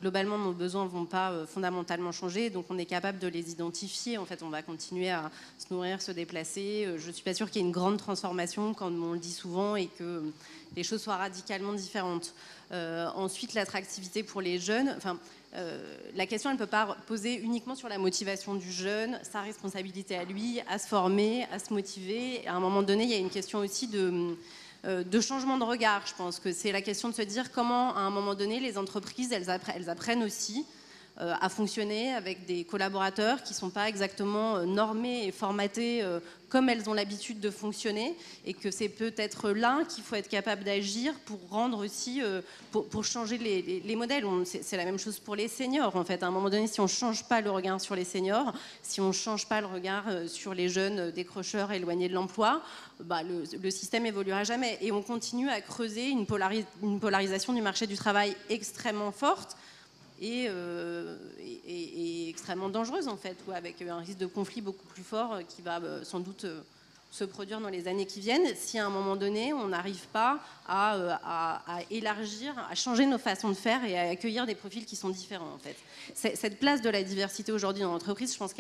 Globalement, nos besoins ne vont pas fondamentalement changer, donc on est capable de les identifier. En fait, on va continuer à se nourrir, se déplacer. Je ne suis pas sûre qu'il y ait une grande transformation, comme on le dit souvent, et que les choses soient radicalement différentes. Ensuite, l'attractivité pour les jeunes... la question, elle ne peut pas poser uniquement sur la motivation du jeune, sa responsabilité à lui, à se former, à se motiver. À un moment donné, il y a une question aussi de changement de regard. Je pense que c'est la question de se dire comment, à un moment donné, les entreprises, elles apprennent aussi à fonctionner avec des collaborateurs qui ne sont pas exactement normés et formatés comme elles ont l'habitude de fonctionner, et que c'est peut-être là qu'il faut être capable d'agir pour rendre aussi, pour changer les modèles. C'est la même chose pour les seniors, en fait. À un moment donné, si on ne change pas le regard sur les seniors, si on ne change pas le regard sur les jeunes décrocheurs éloignés de l'emploi, le système évoluera jamais. Et on continue à creuser une polarisation du marché du travail extrêmement forte, et extrêmement dangereuse en fait, ou avec un risque de conflit beaucoup plus fort qui va sans doute se produire dans les années qui viennent, si à un moment donné on n'arrive pas à élargir, à changer nos façons de faire et à accueillir des profils qui sont différents en fait. Cette place de la diversité aujourd'hui dans l'entreprise, je pense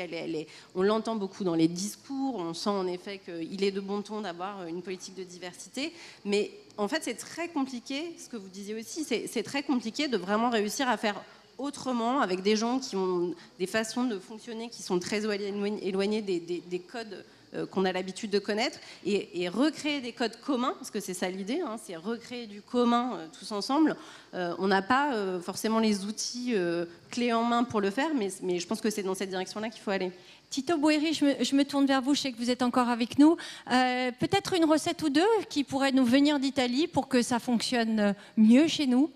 on l'entend beaucoup dans les discours, on sent en effet qu'il est de bon ton d'avoir une politique de diversité, mais en fait c'est très compliqué, ce que vous disiez aussi, c'est très compliqué de vraiment réussir à faire autrement, avec des gens qui ont des façons de fonctionner qui sont très éloignées des codes qu'on a l'habitude de connaître, et recréer des codes communs, parce que c'est ça l'idée, hein, c'est recréer du commun tous ensemble. On n'a pas forcément les outils clés en main pour le faire, mais je pense que c'est dans cette direction-là qu'il faut aller. Tito Boeri, je me tourne vers vous, je sais que vous êtes encore avec nous. Peut-être une recette ou deux qui pourrait nous venir d'Italie pour que ça fonctionne mieux chez nous?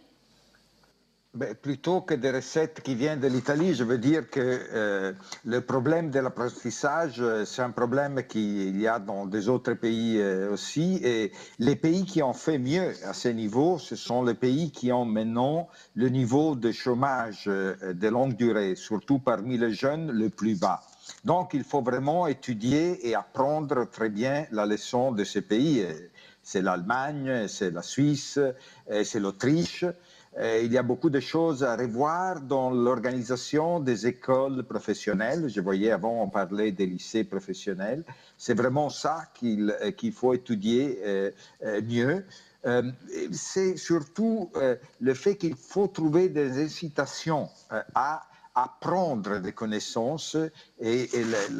Plutôt que des recettes qui viennent de l'Italie, je veux dire que le problème de l'apprentissage, c'est un problème qu'il y a dans des autres pays aussi. Et les pays qui ont fait mieux à ce niveau, ce sont les pays qui ont maintenant le niveau de chômage de longue durée, surtout parmi les jeunes, le plus bas. Donc, il faut vraiment étudier et apprendre très bien la leçon de ces pays. C'est l'Allemagne, c'est la Suisse, c'est l'Autriche. Il y a beaucoup de choses à revoir dans l'organisation des écoles professionnelles. Je voyais avant, on parlait des lycées professionnels. C'est vraiment ça qu'il faut étudier mieux. C'est surtout le fait qu'il faut trouver des incitations à apprendre des connaissances et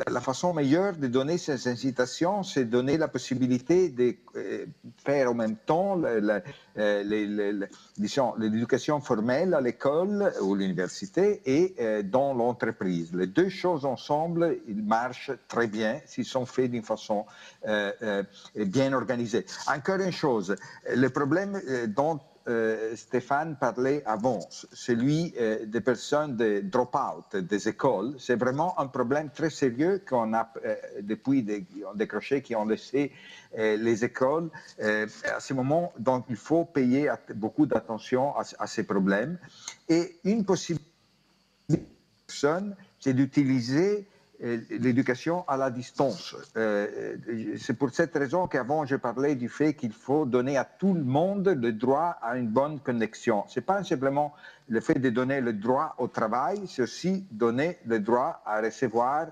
la façon meilleure de donner ces incitations, c'est donner la possibilité de faire en même temps l'éducation formelle à l'école ou l'université et dans l'entreprise. Les deux choses ensemble, ils marchent très bien s'ils sont faits d'une façon bien organisée. Encore une chose, le problème dont Stéphane parlait avant, celui des personnes de drop-out des écoles, c'est vraiment un problème très sérieux qu'on a depuis des décrochés qui ont laissé les écoles. À ce moment, donc, il faut payer beaucoup d'attention à ces problèmes. Et une possibilité, c'est d'utiliser l'éducation à la distance. C'est pour cette raison qu'avant, je parlais du fait qu'il faut donner à tout le monde le droit à une bonne connexion. Ce n'est pas simplement le fait de donner le droit au travail, c'est aussi donner le droit à recevoir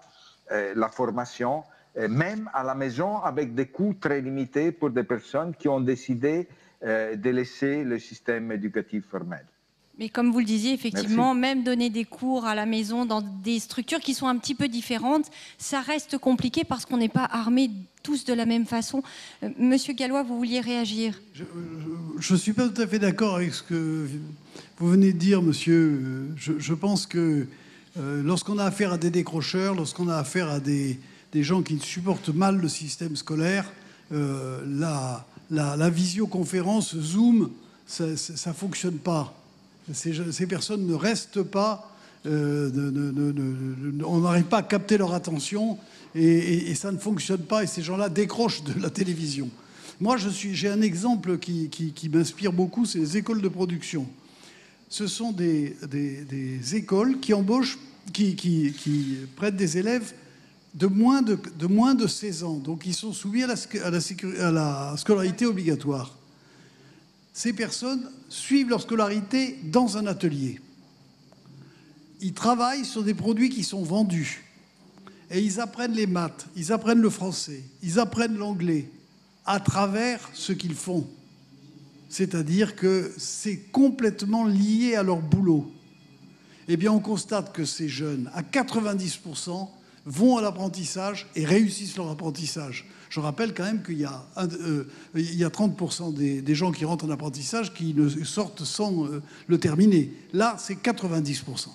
la formation, même à la maison, avec des coûts très limités pour des personnes qui ont décidé de laisser le système éducatif formel. Mais comme vous le disiez, effectivement, Merci. même donner des cours à la maison dans des structures qui sont un petit peu différentes, ça reste compliqué parce qu'on n'est pas armés tous de la même façon. Monsieur Gallois, vous vouliez réagir? Je ne suis pas tout à fait d'accord avec ce que vous venez de dire, monsieur. Je pense que lorsqu'on a affaire à des décrocheurs, lorsqu'on a affaire à des gens qui supportent mal le système scolaire, la visioconférence Zoom, ça ne fonctionne pas. Ces personnes ne restent pas, on n'arrive pas à capter leur attention et ça ne fonctionne pas et ces gens-là décrochent de la télévision. Moi, j'ai un exemple qui m'inspire beaucoup, c'est les écoles de production. Ce sont des écoles qui embauchent, qui prêtent des élèves de moins de 16 ans, donc ils sont soumis à la scolarité obligatoire. Ces personnes suivent leur scolarité dans un atelier. Ils travaillent sur des produits qui sont vendus. Et ils apprennent les maths, ils apprennent le français, ils apprennent l'anglais à travers ce qu'ils font. C'est-à-dire que c'est complètement lié à leur boulot. Eh bien, on constate que ces jeunes, à 90%, vont à l'apprentissage et réussissent leur apprentissage. Je rappelle quand même qu'il y a 30% des gens qui rentrent en apprentissage qui ne sortent sans le terminer. Là, c'est 90%.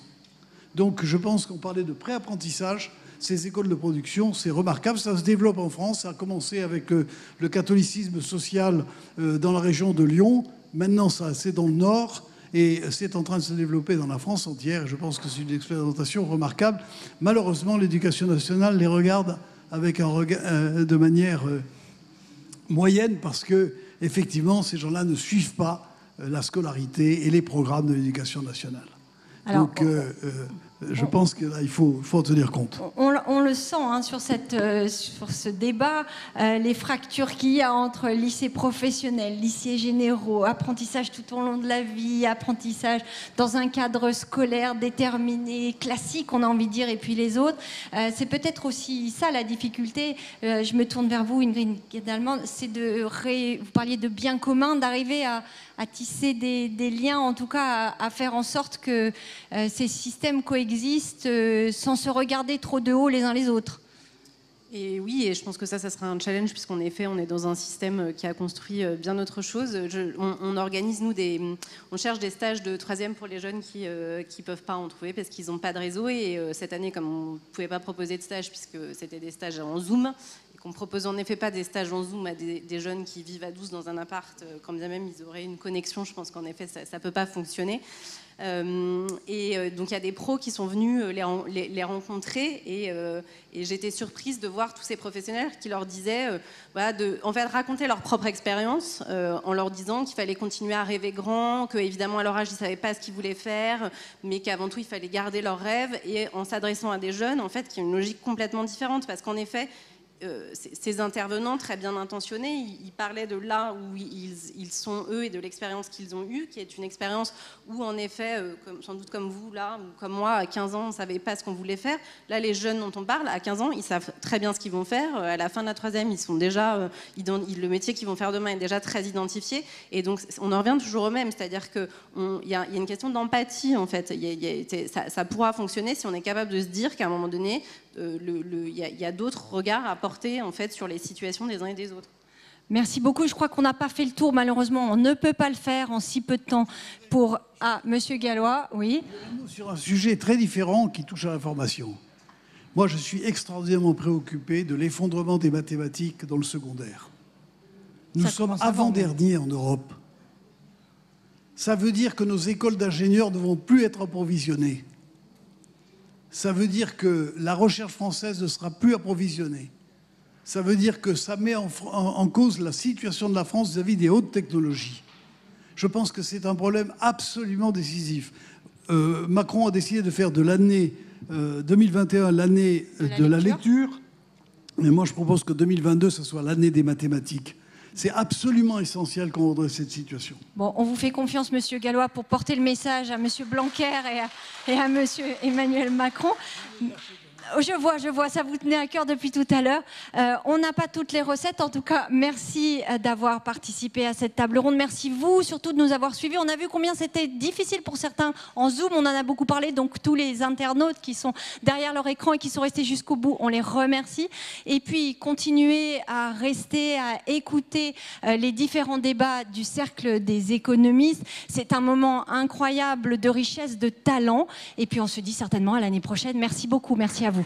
Donc, je pense qu'on parlait de pré-apprentissage. Ces écoles de production, c'est remarquable. Ça se développe en France. Ça a commencé avec le catholicisme social dans la région de Lyon. Maintenant, c'est dans le Nord. Et c'est en train de se développer dans la France entière. Je pense que c'est une expérimentation remarquable. Malheureusement, l'éducation nationale les regarde avec de manière moyenne parce que, effectivement, ces gens-là ne suivent pas la scolarité et les programmes de l'éducation nationale. Alors, donc, je pense qu'il faut en tenir compte. On le sent hein, sur ce débat, les fractures qu'il y a entre lycées professionnels, lycées généraux, apprentissage tout au long de la vie, apprentissage dans un cadre scolaire déterminé, classique, on a envie de dire, et puis les autres. C'est peut-être aussi ça la difficulté. Je me tourne vers vous, Ingrid Guedalman, c'est vous parliez de bien commun, d'arriver à tisser des liens, en tout cas à faire en sorte que ces systèmes coexistent sans se regarder trop de haut les uns les autres. Et oui, et je pense que ça sera un challenge puisqu'en effet, on est dans un système qui a construit bien autre chose. On organise, nous, on cherche des stages de 3e pour les jeunes qui ne peuvent pas en trouver parce qu'ils n'ont pas de réseau. Et cette année, comme on ne pouvait pas proposer de stage puisque c'était des stages en Zoom, et qu'on ne propose en effet pas des stages en Zoom à des jeunes qui vivent à 12 dans un appart, quand bien même ils auraient une connexion, je pense qu'en effet, ça ne peut pas fonctionner. Donc il y a des pros qui sont venus les rencontrer et j'étais surprise de voir tous ces professionnels qui leur disaient en fait raconter leur propre expérience en leur disant qu'il fallait continuer à rêver grand, qu'évidemment à leur âge ils ne savaient pas ce qu'ils voulaient faire mais qu'avant tout il fallait garder leurs rêves et en s'adressant à des jeunes en fait qui ont une logique complètement différente parce qu'en effet ces intervenants très bien intentionnés, ils parlaient de là où ils sont eux et de l'expérience qu'ils ont eue, qui est une expérience où en effet, sans doute comme vous là, ou comme moi, à 15 ans, on ne savait pas ce qu'on voulait faire. Là, les jeunes dont on parle, à 15 ans, ils savent très bien ce qu'ils vont faire. À la fin de la troisième, ils sont déjà, le métier qu'ils vont faire demain est déjà très identifié. Et donc, on en revient toujours au même, c'est-à-dire qu'il y a une question d'empathie en fait. Ça pourra fonctionner si on est capable de se dire qu'à un moment donné, il y a d'autres regards à porter en fait sur les situations des uns et des autres. Merci beaucoup. Je crois qu'on n'a pas fait le tour, malheureusement. On ne peut pas le faire en si peu de temps. Pour Monsieur Gallois, oui. Sur un sujet très différent qui touche à la formation. Moi, je suis extraordinairement préoccupé de l'effondrement des mathématiques dans le secondaire. Nous sommes avant-derniers en Europe. Ça veut dire que nos écoles d'ingénieurs ne vont plus être approvisionnées. Ça veut dire que la recherche française ne sera plus approvisionnée. Ça veut dire que ça met en cause la situation de la France vis-à-vis des hautes technologies. Je pense que c'est un problème absolument décisif. Macron a décidé de faire de l'année 2021 l'année de la lecture. Mais moi, je propose que 2022, ce soit l'année des mathématiques. C'est absolument essentiel qu'on redresse cette situation. Bon, on vous fait confiance, Monsieur Gallois, pour porter le message à Monsieur Blanquer et à Monsieur Emmanuel Macron. Je vois, ça vous tenait à cœur depuis tout à l'heure. On n'a pas toutes les recettes. En tout cas, merci d'avoir participé à cette table ronde. Merci vous, surtout de nous avoir suivis. On a vu combien c'était difficile pour certains en Zoom. On en a beaucoup parlé. Donc, tous les internautes qui sont derrière leur écran et qui sont restés jusqu'au bout, on les remercie. Et puis, continuez à rester, à écouter les différents débats du Cercle des économistes. C'est un moment incroyable de richesse, de talent. Et puis, on se dit certainement à l'année prochaine. Merci beaucoup. Merci à vous.